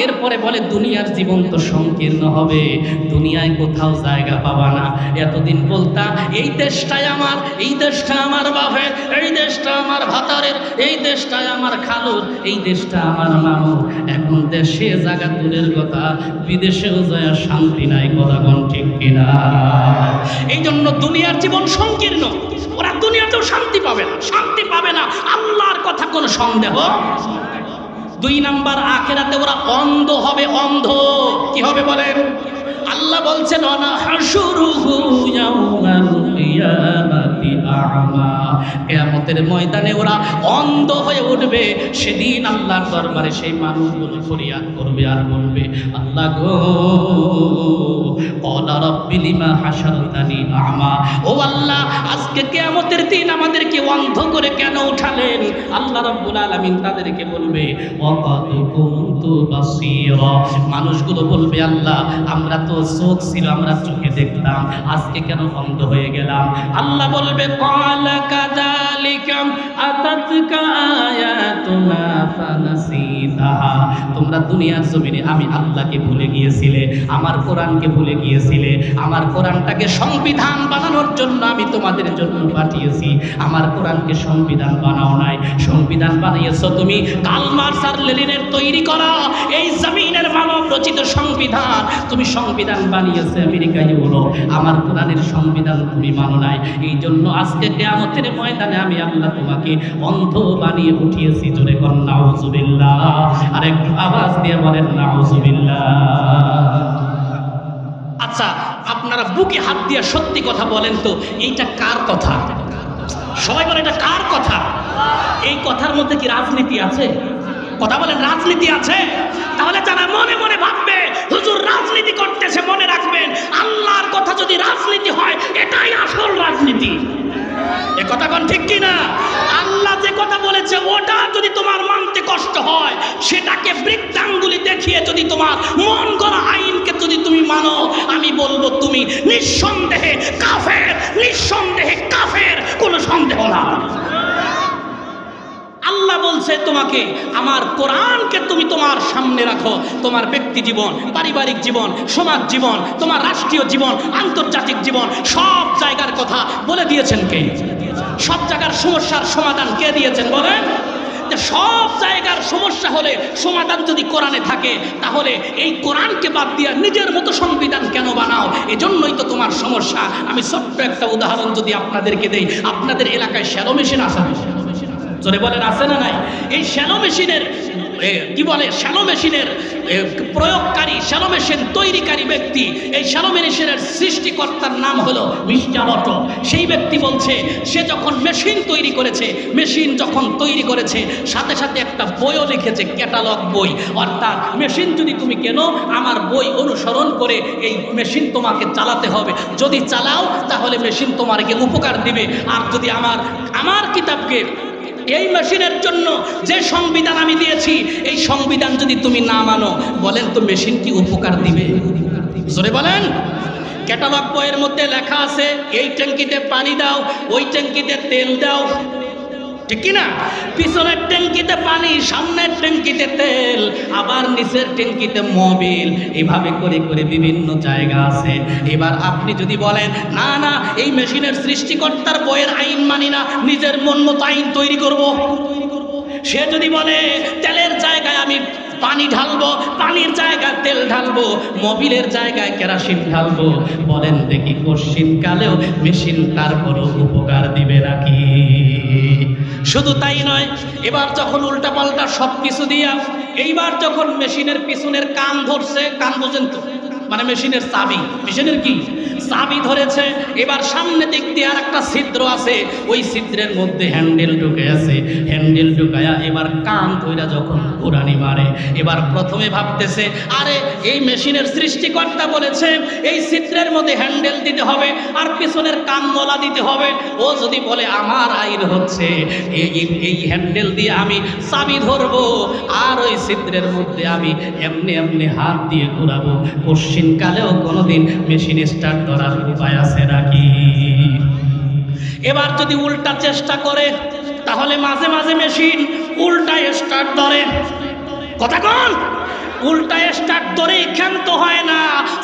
এরপরে বলে দুনিয়ার জীবন তো সংকীর্ণ হবে, দুনিয়ায় কোথাও জায়গা পাবা না। এতদিন বলতা এই দেশটাই আমার, এই দেশটা আমার বাপের, এই দেশটা আমার ভাতারের, এই দেশটাই আমার খালুর, এই দেশটা আমার মামুর। এখন দেশে জায়গা দূরের কথা, বিদেশেও যায় শান্তি নাই। কথা কোন ঠিক কিনা? এই জন্য দুনিয়ার জীবন সংকীর্ণ। ওরা দুনিয়াতেও শান্তি পাবে না, শান্তি পাবে না। আল্লাহর কথা কোনো সন্দেহ। 2 নাম্বার, আখিরাতে ওরা অন্ধ হবে। অন্ধ কি হবে বলেন? আল্লাহ বলছেন অনাহাশুরুহু ইয়াউমাল কিয়ামাতি আ'মা, কিয়ামতের ময়দানে ওরা অন্ধ হয়ে উঠবে। সেদিন আল্লাহর দরবারে সেই মানুষগুলো ফরিয়াদ করবে আর বলবে, আল্লাহ গো, ক্বালা রাব্বি লিমা হাশারতানি আ'মা, ও আল্লাহ আজকে কিয়ামতের দিন আমাদেরকে অন্ধ করে কেন উঠালেন? আল্লাহ রাব্বুল আলামিন তাদেরকে বলবে, ওয়াকাদ কুনতু বাসীরা, মানুষগুলো বলবে, আল্লাহ আমরা তো চোখ ছিল, আমরা চোখে দেখতাম, আজকে কেন অন্ধ হয়ে গেলাম? আল্লাহ বলবে, ক্বালা কাযালিকা আতাতকা আয়াতুনা ফানাসিতাহা, তোমরা দুনিয়ার জমিনে আমি আল্লাহকে ভুলে গিয়েছিলে, আমার কোরআনকে ভুলে গিয়েছিলে। আমার কোরআনটাকে সংবিধান বানানোর জন্য আমি তোমাদের জন্য পাঠিয়েছি, আমার কোরআনকে সংবিধান বানাও নাই। সংবিধান বানিয়েছো তুমি কার্ল মার্কস আর লেনিনের তৈরি করা এই জমিনের মানব রচিত সংবিধান। তুমি সংবিধান বানিয়েছে আমেরিকা, ইউরোপ, আমার কোরআনের সংবিধান তুমি মানো নাই। এই জন্য আজকে কিয়ামতের ময়দানে আমি আল্লাহ তোমাকে অন্ধ বানিয়ে উঠিয়েছি। জোরে কর নাউজুবিল্লাহ, আর একটু আওয়াজ দিয়ে বলেন নাউজুবিল্লাহ। আচ্ছা, আপনারা বুকে হাত দিয়ে সত্যি কথা বলেন তো, এইটা কার কথা? সবাই বলে এটা কার কথা? এই কথার মধ্যে কি রাজনীতি আছে? কথা বলেন, রাজনীতি আছে? তাহলে যারা মনে মনে ভাববে হুজুর রাজনীতি করতেছে, মনে রাখবেন আল্লাহর কথা যদি রাজনীতি হয় এটাই আসল রাজনীতি। এ কথা কোন ঠিক কিনা? আল্লাহ যে কথা বলেছে ওটা যদি তোমার মানতে কষ্ট হয়, সেটাকে বৃত্তাঙ্গুলি দেখিয়ে যদি তোমার মন গড়া আইনকে যদি তুমি মানো, আমি বলবো তুমি নিঃসন্দেহে কাফের, নিঃসন্দেহে কাফের, কোনো সন্দেহ না। আল্লাহ বলছে তোমাকে আমার কোরআনকে তুমি তোমার সামনে রাখো। তোমার ব্যক্তি জীবন, পারিবারিক জীবন, সমাজ জীবন, তোমার রাষ্ট্রীয় জীবন, আন্তর্জাতিক জীবন, সব জায়গার কথা বলে দিয়েছেন কে? সব জায়গার সমস্যার সমাধান কে দিয়েছেন বলেন? যে সব জায়গার সমস্যা হলে সমাধান যদি কোরআনে থাকে, তাহলে এই কোরআনকে বাদ দিয়ে নিজের মতো সংবিধান কেন বানাও? এজন্যই তো তোমার সমস্যা। আমি ছোট্ট একটা উদাহরণ যদি আপনাদেরকে দেই, আপনাদের এলাকায় শ্যালো মেশিন আছে, জোরে বলেন আছে না নাই? এই শ্যালো মেশিনের কি বলে, শ্যালো মেশিনের প্রয়োগকারী, শ্যালো মেশিন তৈরিকারী ব্যক্তি, এই শ্যালো মেশিনের সৃষ্টিকর্তার নাম হলো মিস্টার অটো। সেই ব্যক্তি বলছে, সে যখন মেশিন তৈরি করেছে, মেশিন যখন তৈরি করেছে সাথে সাথে একটা বইও লিখেছে, ক্যাটালগ বই। অর্থাৎ মেশিন যদি তুমি কেনো, আমার বই অনুসরণ করে এই মেশিন তোমাকে চালাতে হবে। যদি চালাও তাহলে মেশিন তোমাকে উপকার দিবে। আর যদি আমার কিতাবকে, এই মেশিনের জন্য যে সংবিধান আমি দিয়েছি, এই সংবিধান যদি তুমি না মানো, বলেন তো মেশিন কি উপকার দিবে? জোরে বলেন। ক্যাটালগ বইয়ের মধ্যে লেখা আছে, এই ট্যাঙ্কিতে পানি দাও, ওই ট্যাঙ্কিতে তেল দাও, ঠিক কিনা? পিছনের ট্যাঙ্কিতে পানি, সামনের ট্যাঙ্কিতে তেল, আবার নিচের ট্যাঙ্কিতে মোবিল, এইভাবে করে করে বিভিন্ন জায়গা আছে। এবার আপনি যদি বলেন না না, এই মেশিনের সৃষ্টিকর্তার বইয়ের আইন মানি না, নিজের মন মতো আইন তৈরি করব। সে যদি বলে তেলের জায়গায় আমি পানি ঢালবো, পানির জায়গায় তেল ঢালবো, মোবিলের জায়গায় কেরোসিন ঢালবো, বলেন দেখি কোশ্চিনকালেও মেশিন তারপরও উপকার দিবে নাকি? শুধু তাই নয়, এবার যখন উল্টাপাল্টা সব কিছু দিয়া, এইবার যখন মেশিনের পিছনের কান ধরছে, কান বোঝেন তো, মানে মেশিনের চাবি, মেশিনের কি চাবি ধরেছে, এবার সামনে দিক দিয়ে আর একটা ছিদ্র আছে, ওই ছিদ্রের মধ্যে হ্যান্ডেল ঢুকে আছে, হ্যান্ডেল ঢুকায়া এবার কান ধইরা যখন ঘুরানি মারে, এবার প্রথমে ভাবতেছে আরে এই মেশিনের সৃষ্টিকর্তা বলেছে এই ছিদ্রের মধ্যে হ্যান্ডেল দিতে হবে আর পিছনের কান গলা দিতে হবে। ও যদি বলে আমার আইন হচ্ছে এই হ্যান্ডেল দিয়ে আমি চাবি ধরবো আর ওই ছিদ্রের মধ্যে আমি এমনি এমনি হাত দিয়ে ঘুরাবো, কোশ্চিনকালেও কোনোদিন মেশিন স্টার্ট করার উপায় আছে নাকি? এবার যদি উল্টা চেষ্টা করে, তাহলে মাঝে মাঝে মেশিন উল্টা স্টার্ট ধরে। কথা কোন? উল্টা স্টার্ট ধরে ক্ষান্ত হয় না,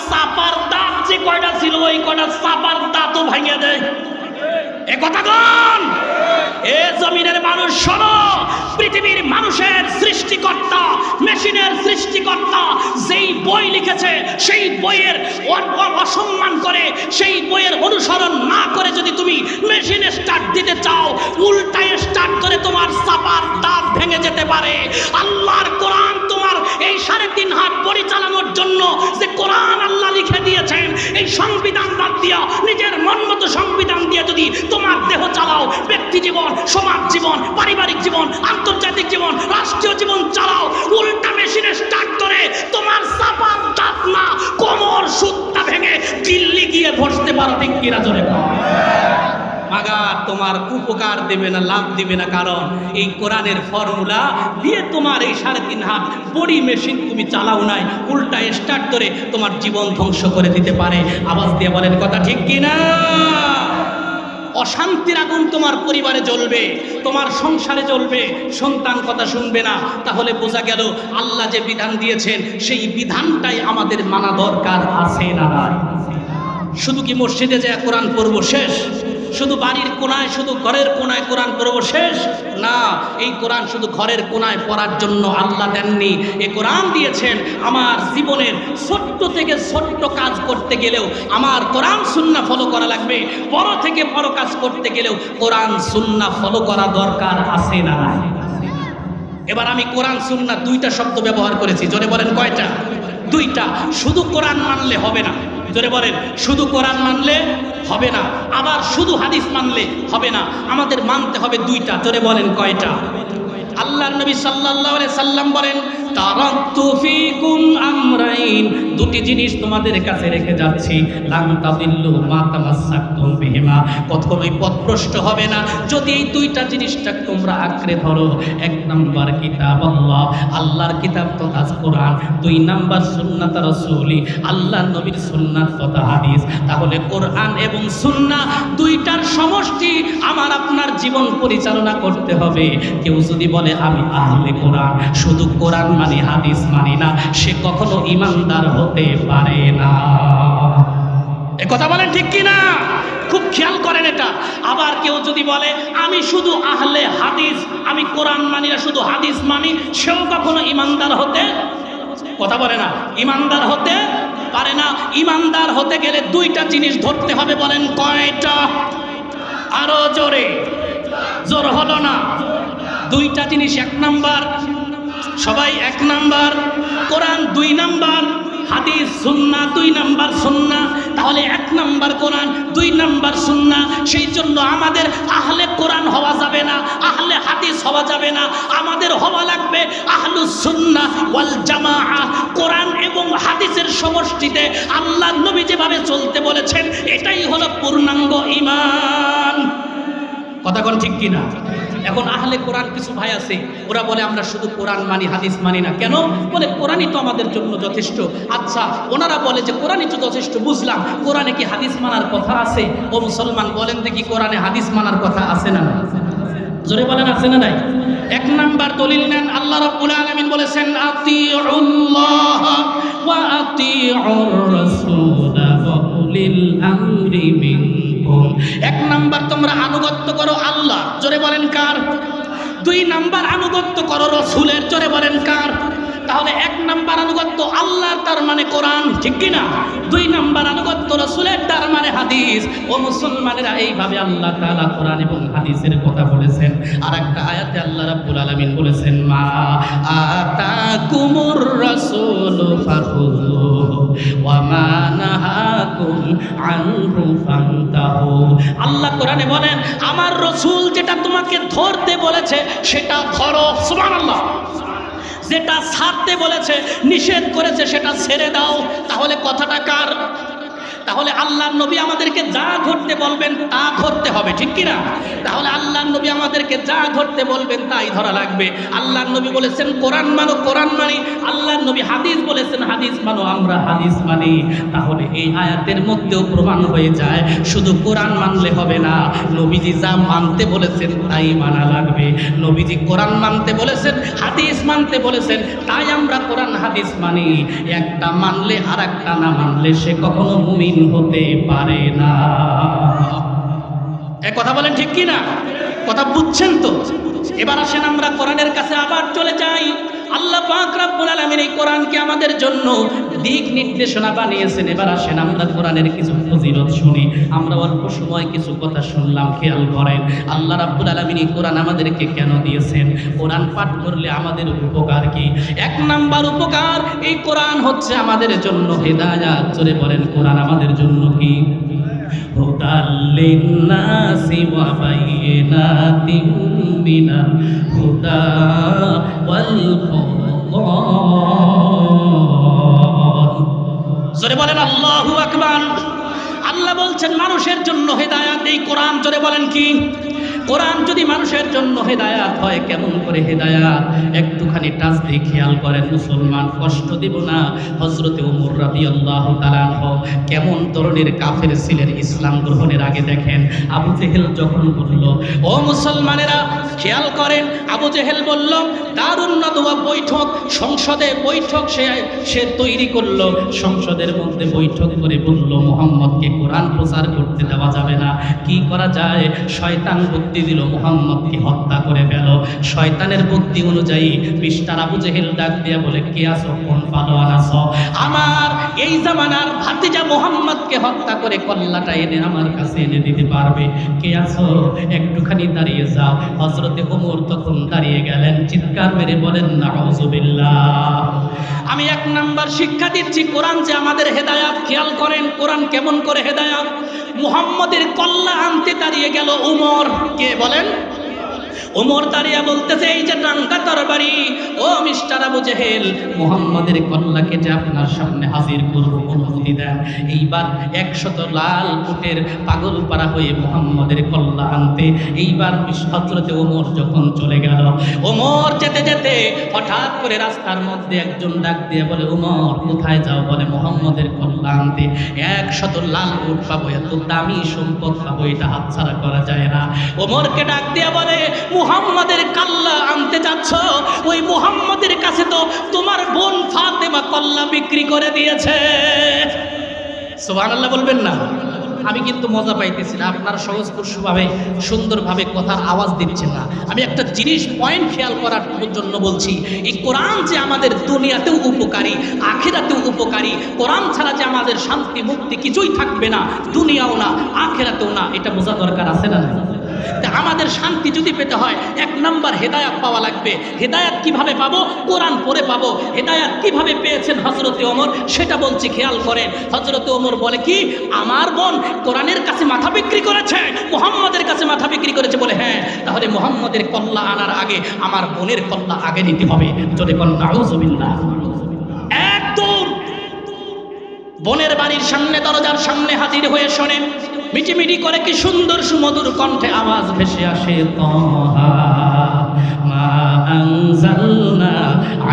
চাপার দাঁত যে কয়টা ছিল ওই কয়টা চাপার দাঁতও ভাঙিয়ে দেয়। এ কথা কোন? এ জমিনের মানুষ শোনো, পৃথিবীর মানুষের সৃষ্টিকর্তা, মেশিনের সৃষ্টিকর্তা যেই বই লিখেছে, সেই বইয়ের অসম্মান করে, সেই বইয়ের অনুসরণ না করে যদি তুমি মেশিন স্টার্ট দিতে চাও, উল্টা স্টার্ট করে তোমার চাপার দাঁত ভেঙে যেতে পারে। আল্লাহর কোরআন তোমার এই 3.5 হাত পরিচালনার জন্য যে কোরআন আল্লাহ লিখে দিয়েছেন, এই সংবিধান বাদ দিয়া নিজের মন মতো সংবিধান দিয়ে যদি তোমার দেহ চালাও, ব্যক্তি জীবন, সমাজ জীবন, পারিবারিক জীবন, আন্তর্জাতিক জীবন, রাষ্ট্রীয় জীবন চালাও, উল্টা মেশিনে স্টার্ট করে তোমার চাপার দাঁত না, কোমর সুত্তা ভেঙে দিল্লি গিয়ে বসতে পারো। ঠিক কিনা জোরে কও? মাগার তোমার উপকার দেবে না, লাভ দিবে না, কারণ এই কোরআনের ফর্মুলা দিয়ে তোমার এই 3.5 হাত বডি মেশিন তুমি চালাও নাই, উল্টা স্টার্ট করে তোমার জীবন ধ্বংস করে দিতে পারে। আওয়াজ দিয়ে বলেন কথা ঠিক কিনা? অশান্তির আগুন তোমার পরিবারে জ্বলবে, তোমার সংসারে জ্বলবে, সন্তান কথা শুনবে না। তাহলে বোঝা গেল আল্লাহ যে বিধান দিয়েছেন সেই বিধানটাই আমাদের মানা দরকার আছে না নাই? শুধু কি মসজিদে যায় কোরআন পড়ব শেষ? শুধু বাড়ির কোনায়, শুধু ঘরের কোনায় কোরআন পড়ব শেষ? না, এই কোরআন শুধু ঘরের কোনায় পড়ার জন্য আল্লাহ দেননি। এই কোরআন দিয়েছেন আমার জীবনের ছোট্ট থেকে ছোট্ট কাজ করতে গেলেও আমার কোরআন সুন্নাহ ফলো করা লাগবে, বড় থেকে বড় কাজ করতে গেলেও কোরআন সুন্নাহ ফলো করা দরকার আছে না নাই? এবার আমি কোরআন সুন্নাহ 2টা শব্দ ব্যবহার করেছি, জোরে বলেন কয়টা? 2টা। শুধু কোরআন মানলে হবে না, জোরে বলেন, শুধু কোরআন মানলে হবে না, আবার শুধু হাদিস মানলে হবে না, আমাদের মানতে হবে 2টা। জোরে বলেন কয়টা? আল্লাহর নবী সাল্লাল্লাহু আলাইহি সাল্লাম বলেন তারাকতু ফীকুম আমরাইন, 2টি জিনিস তোমাদের কাছে রেখে যাচ্ছি, লান তাদিল্লু মা তামাসসাকতুম বিহিমা, কখনোই পথভ্রষ্ট হবে না যদি এই 2টা জিনিসটা তোমরা আঁকড়ে ধরো। 1 নাম্বার কিতাব আল্লাহ, আল্লাহর কিতাব তথা কোরআন, 2 নাম্বার সুন্নাত রাসূলি, আল্লাহর নবীর সুন্নাত তথা হাদিস। তাহলে কোরআন এবং সুন্নাহ 2টার সমষ্টি আমার আপনার জীবন পরিচালনা করতে হবে। কেউ যদি বলে আমি আহলে কোরআন, শুধু কোরআন মানি হাদিস মানি না, সে কখনো ঈমানদার হতে পারে না। এ কথা বলেন ঠিক কি না? খুব খেয়াল করেন এটা। আবার কেউ যদি বলে আমি শুধু আহলে হাদিস, আমি কোরআন মানি না, শুধু হাদিস মানি, সেও কখনো ইমানদার হতে কথা বলে না, ইমানদার হতে পারে না। ইমানদার হতে গেলে দুইটা জিনিস ধরতে হবে, বলেন কয়টা? আরো জোরে, জোর হলো না। দুইটা জিনিস, এক নাম্বার, সবাই এক নাম্বার কোরআন, দুই নাম্বার হাদিস, সুন্নাহ দুই নাম্বার সুন্নাহ। তাহলে এক নাম্বার কোরআন, দুই নাম্বার সুন্নাহ। সেই জন্য আমাদের আহলে কোরআন হওয়া যাবে না, আহলে হাদিস হওয়া যাবে না, আমাদের হওয়া লাগবে আহলুস সুন্নাহ ওয়াল জামাআহ। কোরআন এবং হাদিসের সমষ্টিতে আল্লাহ নবী যেভাবে চলতে বলেছেন এটাই হলো পূর্ণাঙ্গ ঈমান। কথা কোন ঠিক কিনা? এখন আহলে কোরআন কিছু ভাই আছে, ওরা বলে আমরা শুধু কোরআন মানি, হাদিস মানি না। কেন? বলে কোরআনই তো আমাদের জন্য যথেষ্ট। আচ্ছা, ওনারা বলে যে কোরআনই তো যথেষ্ট, বুঝলাম, কোরআনে কি হাদিস মানার কথা আছে? ও মুসলমান বলেন দেখি, কোরআনে হাদিস মানার কথা আছে না? জোরে বলেন আছে না নাই? এক নাম্বার দলিল নেন, আল্লাহ রাব্বুল আলামিন বলেছেন আতিউল্লাহ ওয়া আতিউর রাসূল ওয়া উলিল আমরি মিনকুম। এক নাম্বার তোমরা আনুগত্য করো আল্লাহ, জোরে বলেন কার? দুই নাম্বার আনুগত্য করো রাসূলের, জোরে বলেন কার? তাহলে এক নাম্বার আনুগত্য আল্লাহর, তার মানে কোরআন, ঠিক কিনা? দুই নাম্বার আনুগত্য রাসূলের, তার মানে হাদিস। ও মুসলমানেরা, এইভাবে আল্লাহ তাআলা কোরআন এবং হাদিসের কথা বলেছেন। আর একটা আয়াতে আল্লাহ রাব্বুল আলামিন বলেছেন মা আতাকুমুর রাসূলু ফাখুযুহু ওয়া মা নাহাকুম আনহু ফান্তাহু। আল্লাহ কোরআনে বলেন আমার রাসূল যেটা তোমাকে ধরতে বলেছে সেটা ধরো, সুবহানাল্লাহ। যেটা ছাড়তে বলেছে, নিষেধ করেছে, সেটা ছেড়ে দাও। তাহলে কথাটা কার? তাহলে আল্লাহর নবী আমাদেরকে যা ধরতে বলবেন তা ধরতে হবে, ঠিক কিনা? তাহলে আল্লাহর নবী আমাদেরকে যা ধরতে বলবেন তাই ধরা লাগবে। আল্লাহর নবী বলেছেন কোরআন মানো, কোরআন মানি। আল্লাহর নবী হাদিস বলেছেন হাদিস মানো, আমরা হাদিস মানি। তাহলে এই আয়াতের মধ্যেও প্রমাণ হয়ে যায় শুধু কোরআন মানলে হবে না, নবীজি যা মানতে বলেছেন তাই মানা লাগবে। নবীজি কোরআন মানতে বলেছেন, হাদিস মানতে বলেছেন, তাই আমরা কোরআন হাদিস মানি। একটা মানলে আর একটা না মানলে সে কখনো মুমিন হতে পারে না। এক কথা বলেন ঠিক কি না? কথা বুঝছেন তো? এবার আসেন আমরা কোরআনের কাছে আবার চলে যাই। আল্লাহ পাক রব্বুল আলামিন এই কোরআনকে আমাদের জন্য দিক নির্দেশনা বানিয়েছেন। এবার আসেন আমরা কোরআনের কিছু ফজিলত শুনি। আমরা অল্প সময় কিছু কথা শুনলাম, খেয়াল করেন আল্লাহ রাব্বুল আলামিন এই কোরআন আমাদেরকে কেন দিয়েছেন, কোরআন পাঠ করলে আমাদের উপকার কি? এক নাম্বার উপকার, এই কোরআন হচ্ছে আমাদের জন্য হেদায়াত। জোরে বলেন কোরআন আমাদের জন্য কি? হুদাল লিন্নাসি ওয়া বাইয়িনাতিন মিনাল হুদা ওয়াল ফুরকান। জোরে বলেন আল্লাহু আকবার। আল্লাহ বলছেন মানুষের জন্য হেদায়াত এই কোরআন। জোরে বলেন কি? কোরআন যদি মানুষের জন্য হেদায়াত হয়, কেমন করে হেদায়াত? একটুখানি টাচ দিয়ে খেয়াল করেন মুসলমান, কষ্ট দিব না। হযরতে ওমর রাদিয়াল্লাহু তাআলা আনহু কেমন ধরনের কাফের ছিলেন ইসলাম গ্রহণের আগে। দেখেন আবু জেহেল যখন বলল, ও মুসলমানেরা খেয়াল করেন, আবু জেহেল বলল দারুন নাদওয়া বৈঠক, সংসদে বৈঠক সে তৈরি করলো। সংসদের মধ্যে বৈঠক করে বলল মুহাম্মদকে কোরআন প্রচার করতে দেওয়া যাবে না। কি করা যায়? শয়তান বুদ্ধি দিল, মুহাম্মদকে হত্যা করে ফেল। শয়তানের বুদ্ধি অনুযায়ী মিস্টার আবু জেহেল ডাক দিয়া বলে, কে আছো? কোন পালোয়ান আছো? আমার এই জামানার ভাতিজা মুহাম্মদকে হত্যা করে কল্লাটা এনে আমার কাছে এনে দিতে পারবে? কে আছো? একটুখানি দাঁড়িয়ে যাও। হযরতে ওমর তখন দাঁড়িয়ে গেলেন, চিৎকার মেরে বলেন নাউযুবিল্লাহ। আমি এক নাম্বার শিক্ষা দিচ্ছি কোরআন যে আমাদের হেদায়াত। খেয়াল করেন কোরআন কেমন করে হেদায়াত। মুহাম্মদের কল্লা আনতে দাঁড়িয়ে গেল ওমর। কে বলেন? ওমর দাঁড়িয়ে বলতেছে, এই যে টাঙ্গা তরবারি, ও মিস্টার আবু জেহেল, মুহাম্মদের কল্লা কেটে আপনার সামনে হাজির করব, অনুমতি দেন। এইবার 100 লাল উটের পাগল পারা হয়ে মুহাম্মদের কল্লা আনতে এইবার হযরতে ওমর যখন চলে গেল, ওমর যেতে যেতে হঠাৎ করে রাস্তার মধ্যে একজন ডাক দিয়ে বলে, ওমর কোথায় যাও? বলে মুহাম্মদের কল্লা আনতে। 100 লাল উট পাবো, এত দামি সম্পদ পাবো, এটা হাতছাড়া করা যায় না। ওমরকে ডাক দিয়ে বলে, মুহাম্মদের কল্লা আনতে যাচ্ছ? ওই মুহাম্মদের কাছে তো তোমার বোন ফাতেমা কল্লা বিক্রি করে দিয়েছে। সুবহানাল্লাহ বলবেন না? আমি কিন্তু মজা পাইতেছি না, আপনারা সহজস্পর্শভাবে সুন্দরভাবে কথার আওয়াজ দিচ্ছেন না। আমি একটা জিনিস পয়েন্ট খেয়াল করার জন্য বলছি, এই কোরআন যে আমাদের দুনিয়াতেও উপকারী, আখিরাতেও উপকারী, কোরআন ছাড়া যে আমাদের শান্তি মুক্তি কিছুই থাকবে না, দুনিয়াও না আখিরাতেও না, এটা বোঝা দরকার আছে না? আমাদের শান্তি যদি পেতে হয়, এক নাম্বার হেদায়াত পাওয়া লাগবে। হেদায়াত কিভাবে পাবো? কোরআন পড়ে পাবো। হেদায়াত কিভাবে পেয়েছেন হযরতে ওমর, সেটা বলছি, খেয়াল করেন। হযরতে ওমর বলে কি, আমার বোন কোরআনের কাছে মাথা বিক্রি করেছে, মুহাম্মদের কাছে মাথা বিক্রি করেছে। বলে হ্যাঁ, তাহলে মুহাম্মদের কল্লা আনার আগে আমার বোনের কল্লা আগে নিতে হবে। যদি কোন নাউজুবিল্লাহ, একদম বোনের বাড়ির সামনে, দরজার সামনে হাজির হয়ে শোনেন, মিটিমিটি করে কি সুন্দর সুমধুর কণ্ঠে আওয়াজ ভেসে আসে, তাহা মা আনজালনা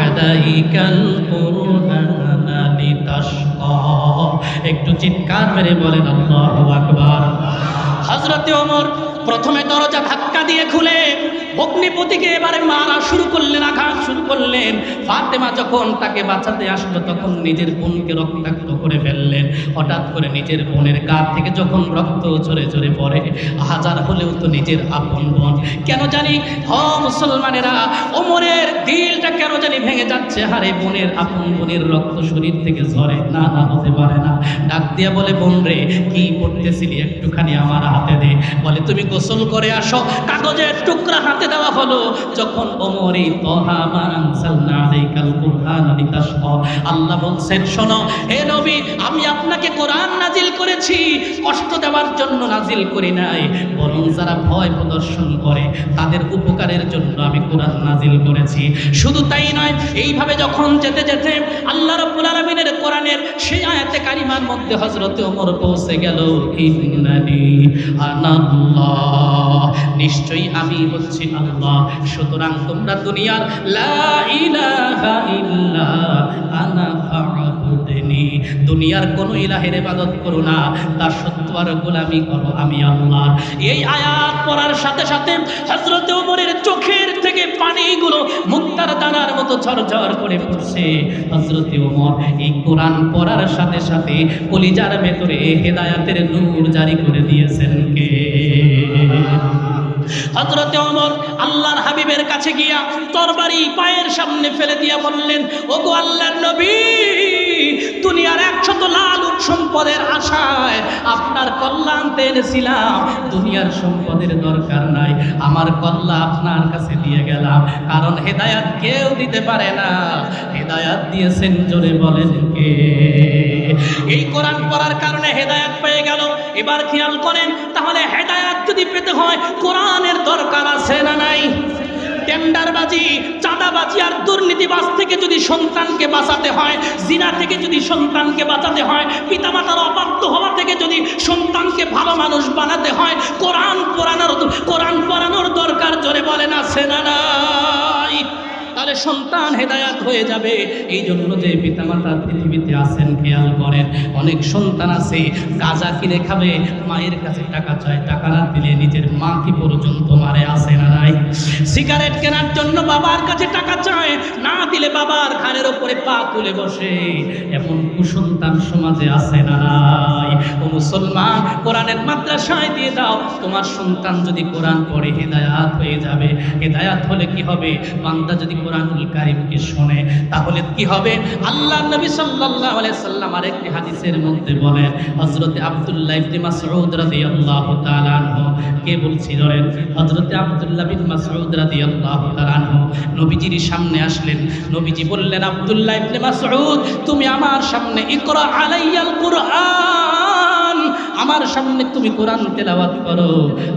আলাইকাল কুরআনা লিতাশকা। একটু চিৎকার মেরে বলেন আল্লাহু আকবার। হযরতে ওমর প্রথমে দরজা ধাক্কা দিয়ে খুলে অগ্নিপতিকে এবারে মারা শুরু করলেন, আঘাত শুরু করলেন। ফাতেমা যখন তাকে বাঁচাতে আসলো, তখন নিজের বোনকে রক্তাক্ত করে ফেললেন। হঠাৎ করে নিজের বোনের গা থেকে যখন রক্ত ঝরে ঝরে পড়ে, হাজার হলেও তো নিজের আপন বোন। কেন জানি মুসলমানেরা, ওমরের দিলটা কেন জানি ভেঙে যাচ্ছে। হারে, বোনের আপন বোনের রক্ত শরীর থেকে ঝরে না, না হতে পারে না। ডাক দিয়া বলে, বোন রে, কি করতেছিলি, একটুখানি আমার হাতে দে। বলে, তুমি গোসল করে আসো। কাগজের টুকরা হাতে দেওয়া হলো। যখন ওমর এই তাহা মা আনজালনা আলাইকাল কুরআনা লিতাশকা, আল্লাহ বলছেন, শোনো হে নবী, আমি আপনাকে কোরআন নাজিল করেছি কষ্ট দেওয়ার জন্য নাজিল করি নাই, বরং যারা ভয় প্রদর্শন করে তাদের উপকারের জন্য আমি কোরআন নাজিল করেছি। শুধু তাই নয়, এইভাবে যখন যেতে যেতে আল্লাহ রাব্বুল আলামিনের কোরআনের সেই আয়াতে কারিমার মধ্যে হযরতে ওমর পৌঁছে গেল, ইন্নানি আনাল্লাহ, নিশ্চয়ই আমি হচ্ছি আল্লাহ। সুতরাং তোমরা দুনিয়ার লা ইলাহা ইল্লা আনা ফা'বুদনি, দুনিয়ার কোন ইলাহের ইবাদত করো না, তার সত্য আর গোলামি করো, আমি আল্লাহ। এই আয়াত পড়ার সাথে সাথে হযরত ওমরের চোখের থেকে পানিগুলো মুক্তার দানার মতো ঝরঝর করে পড়ছে। হযরত ওমর এই কোরআন পড়ার সাথে সাথে কলিজার ভেতরে হেদায়েতের নূর জারি করে দিয়েছেন কে? হযরতে ওমর আল্লাহর হাবিবের কাছে গিয়া তরবারি পায়ের সামনে ফেলে দিয়া বললেন, ওগো আল্লাহর নবী, দুনিয়ার 100 লাল উট সম্পদের আশায় আপনার কল্লা আনতে এনেছিলাম, দুনিয়ার সম্পদের দরকার নাই, আমার কল্লা আপনার কাছে দিয়ে গেলাম, কারণ হেদায়েত কেউ দিতে পারে না, হেদায়েত দিয়েছেন জোরে বলেন কে? এই কোরআন পড়ার কারণে হেদায়েত পেয়ে গেল। এবার খেয়াল করেন, তাহলে হেদায়েত যদি পেতে হয় কোরআনের দরকার আছে না নাই? টেন্ডারবাজি, চাঁদাবাজি আর দুর্নীতিবাজ থেকে যদি সন্তানকে বাঁচাতে হয়, জিনা থেকে যদি সন্তানকে বাঁচাতে হয়, পিতামাতার অবাধ্য হওয়া থেকে যদি সন্তানকে ভালো মানুষ বানাতে হয়, কোরআন পড়ানোর দরকার জোরে বলেন আছে না নাই? তাহলে সন্তান হেদায়াত হয়ে যাবে। এই জন্য যে পিতামাতা পৃথিবীতে আছেন, খেয়াল করেন, অনেক সন্তান আছে গাঁজা কিনে খাবে, মায়ের কাছে টাকা চায়, টাকা না দিলে নিজের মাকে পর্যন্ত মারে, আছে না নাই? সিগারেট কেনার জন্য বাবার কাছে টাকা চায়, না দিলে বাবার ঘাড়ের ওপরে পা তুলে বসে, এমন কুসন্তান সমাজে আছে না নাই? ও মুসলমান, কোরআনের মাদ্রাসায় দিয়ে দাও, তোমার সন্তান যদি কোরআন পড়ে হেদায়াত হয়ে যাবে। হেদায়াত হলে কি হবে? বান্দা যদি কোরআনুল কারীমকে শোনে তাহলে কি হবে? আল্লাহ নবী সাল্লাল্লাহু আলাইহি সাল্লাম আরেকটি হাদিসের মধ্যে বলেন, হযরতে আব্দুল্লাহ ইবনে মাসউদ রাদিয়াল্লাহু তাআলা আনহু কে বলছিলেন, হযরতে আব্দুল্লাহ বিন মাসউদ রাদিয়াল্লাহু তাআলা আনহু নবীজির সামনে আসলেন। নবীজি বললেন, আব্দুল্লাহ ইবনে মাসউদ, তুমি আমার সামনে ইকরা আলাইয়াল কুরআন, আমার সামনে তুমি কোরআন তেলাওয়াত করো।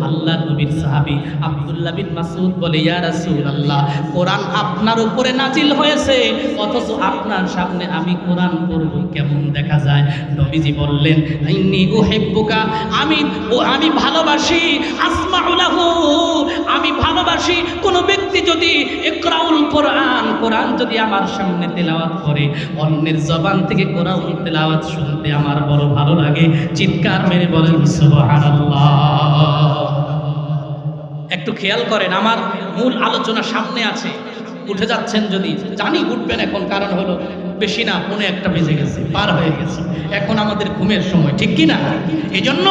আল্লাহর নবীর সাহাবী আব্দুল্লাহ বিন মাসউদ বলে, ইয়া রাসূলুল্লাহ, কোরআন আপনার উপরে নাজিল হয়েছে, অথচ আপনার সামনে আমি কোরআন পড়ব, কেমন দেখা যায়? নবীজি বললেন, ইন্নী উহিব্বুকা, আমি ভালোবাসি, আসমাউ লাহু, আমি ভালোবাসি কোন ব্যক্তি যদি ইকরাউল কোরআন, কোরআন যদি আমার সামনে তেলাওয়াত করে, অন্যের জবান থেকে কোরআন তেলাওয়াত শুনতে আমার বড় ভালো লাগে। চিৎকার মেরে বলেন সুবহানাল্লাহ। একটু খেয়াল করেন, আমার মূল আলোচনা সামনে আছে, উঠে যাচ্ছেন যদি, জানি উঠবেন এখন, কারণ হলো বেশি না, 1:45 বেজে গেছে, পার হয়ে গেছে, এখন আমাদের ঘুমের সময়, ঠিক কি না? এই জন্য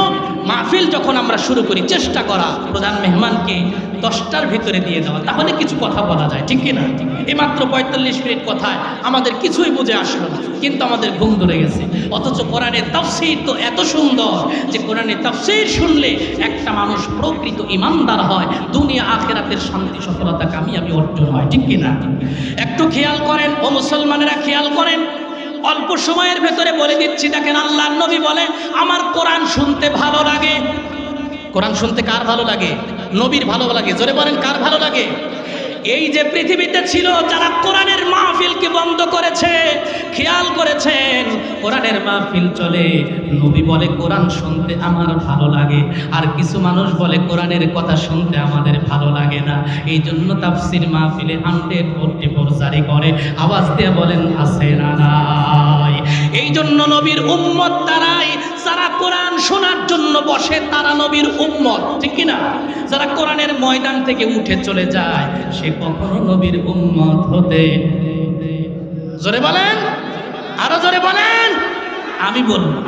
মাহফিল যখন আমরা শুরু করি চেষ্টা করা প্রধান মেহমানকে 10টার ভিতরে দিয়ে দেওয়া, তাহলে কিছু কথা বলা যায়, ঠিক কি না? এই মাত্র 45 মিনিট কথায় আমাদের কিছুই বুঝে আসলো না, কিন্তু আমাদের ঘুম ধরে গেছে। অথচ কোরআনের তাফসীর তো এত সুন্দর যে কোরআনের তাফসীর শুনলে একটা মানুষ প্রকৃত ঈমানদার হয়, দুনিয়া আখিরাতের শান্তি সফলতা কামিয়াবি অর্জন হয়, ঠিক কি না? একটু খেয়াল করেন ও মুসলমানেরা, খেয়াল করেন, অল্প সময়ের ভেতরে বলে দিচ্ছি। দেখেন আল্লাহর নবী বলে আমার কোরআন শুনতে ভালো লাগে। কোরআন শুনতে কার ভালো লাগে? নবীর ভালো লাগে। জোরে বলেন কার ভালো লাগে? এই যে পৃথিবীতে ছিল যারা কোরআনের মাহফিলকে বন্ধ করেছে, খেয়াল করেছেন কোরআনের মাহফিল চলে, নবী বলে কোরআন শুনতে আমার ভালো লাগে, আর কিছু মানুষ বলে কোরআনের কথা শুনতে আমাদের ভালো লাগে না। এই জন্য তাফসীর মাহফিলে 144 জারি করে, আওয়াজ দিয়ে বলেন আছে না নাই? এই জন্য নবীর উম্মত তারাই যারা কোরআন শোনার জন্য বসে, তারা নবীর উম্মত, ঠিক কি না? যারা কোরআনের ময়দান থেকে উঠে চলে যায় সে কখনো নবীর উম্মত হতে, জোরে বলেন, আরো জোরে বলেন, আমি বলবো।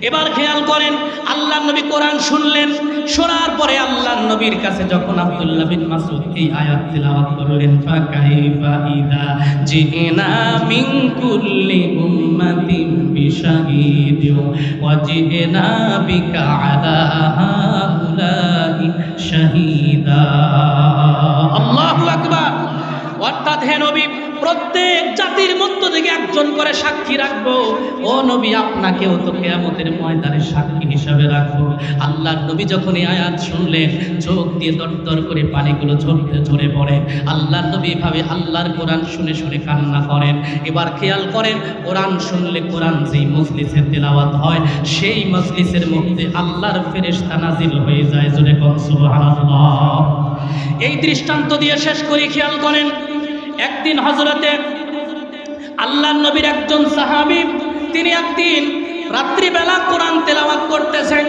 এবার খেয়াল করেন আল্লাহর নবী কোরআন শুনলেন, শোনার পরে আল্লাহর নবীর কাছে যখন আব্দুল্লাহ বিন মাসউদ এই আয়াত তিলাওয়াত করলেন, ফাকাইফা ইযা জিনা মিন কুল্লি উম্মাতিন বিশাহিদ ওয়া জিনা বিকা আলা হাউলাই শাহীদা। আল্লাহু আকবার। অর্থাৎ হে নবী, প্রত্যেক জাতির মধ্য থেকে একজন করে সাক্ষী রাখবো। ও নবী, আপনাকেও তো কিয়ামতের ময়দানে সাক্ষী হিসাবে রাখবো। আল্লাহর নবী যখন এই আয়াত শুনলেন, চোখ দিয়ে দরদর করে পানিগুলো ঝরে পড়ে। আল্লাহর নবী এভাবে আল্লাহর কোরআন শুনে শুনে কান্না করেন। এবার খেয়াল করেন, কোরআন শুনলে কোরআন যেই মজলিসে তেলাওয়াত হয়, সেই মজলিসের মধ্যে আল্লাহর ফেরেশতা নাজিল হয়ে যায়। জোরে কোন সুবহানাল্লাহ। এই দৃষ্টান্ত দিয়ে শেষ করি, খেয়াল করেন, একদিন হযরতে আল্লাহর নবীর একজন সাহাবী, তিনি একদিন রাত্রিবেলা কোরআন তেলাওয়াত করতেছেন।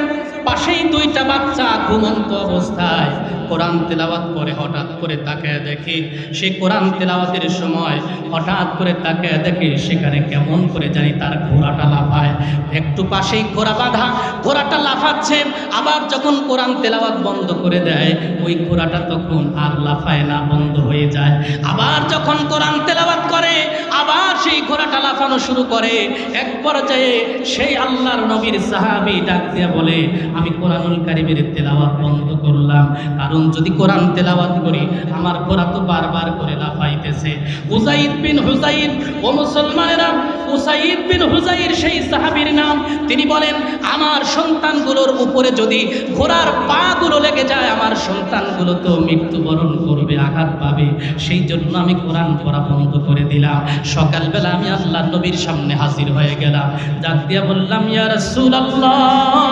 পাশেই 2টা বাচ্চা ঘুমন্ত অবস্থায় কোরআন তেলাওয়াত করে হঠাৎ করে তাকায় দেখে, সে কোরআন তেলাওয়াতের সময় হঠাৎ করে তাকায় দেখে সেখানে কেমন করে জানি তার ঘোড়াটা লাফায়। একটু পাশেই ঘোড়া বাঁধা, ঘোড়াটা লাফাচ্ছে। আবার যখন কোরআন তেলাওয়াত বন্ধ করে দেয়, ওই ঘোড়াটা তখন আর লাফায় না, বন্ধ হয়ে যায়। আবার যখন কোরআন তেলাওয়াত করে, আবার সেই ঘোড়াটা লাফানো শুরু করে। এক পর্যায়ে সেই আল্লাহর নবীর সাহাবী ডাক দিয়া বলে, আমি কোরআনুল কারীমের তেলাওয়াত বন্ধ করলাম, কারণ যদি কোরআন তেলাওয়াত করি আমার ঘোড়া তো বারবার করে লাফাইতেছে। উসাইদ বিন হুযাইর, ও মুসলমানেরা, উসাইদ বিন হুযাইর সেই সাহাবীর নাম। তিনি বলেন, আমার সন্তানগুলোর উপরে যদি ঘোড়ার পাগুলো লেগে যায়, আমার সন্তানগুলো তো মৃত্যুবরণ করবে, আঘাত পাবে। সেই জন্য আমি কোরআন পড়া বন্ধ করে দিলাম। সকালবেলা আমি আল্লাহর নবীর সামনে হাজির হয়ে গেলাম, ডাক দিয়া বললাম, ইয়া রাসূলুল্লাহ,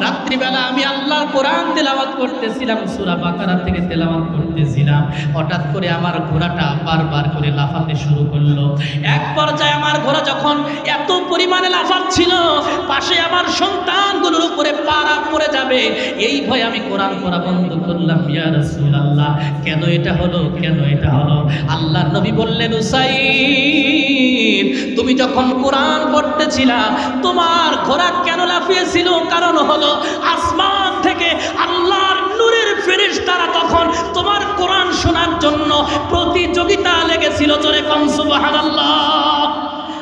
রাত্রিবেলা আমি আল্লাহর কোরআন তেলাওয়াত করতেছিলাম, সূরা বাকারা থেকে তেলাওয়াত করতেছিলাম, হঠাৎ করে আমার ঘোড়াটা বারবার করে লাফাতে শুরু করলো। এক পর্যায়ে আমার ঘোড়া যখন এত পরিমাণে লাফাচ্ছিল, পাশে আমার সন্তানগুলোর উপরে পাড়া পড়ে যাবে, এই ভয়ে আমি কোরআন পড়া বন্ধ করলাম। ইয়া রাসূলুল্লাহ, কেন এটা হলো, কেন এটা হলো? আল্লাহর নবী বললেন, উসাইদ, তুমি যখন কোরআন পড়তেছিলা তোমার ঘোড়া কেন লাফিয়েছিল? কারণ হলো আসমান থেকে আল্লাহর নূরের ফেরেশতারা তখন তোমার কোরআন শোনার জন্য প্রতিযোগিতা লেগেছিল। জোরে কোন সুবহানাল্লাহ।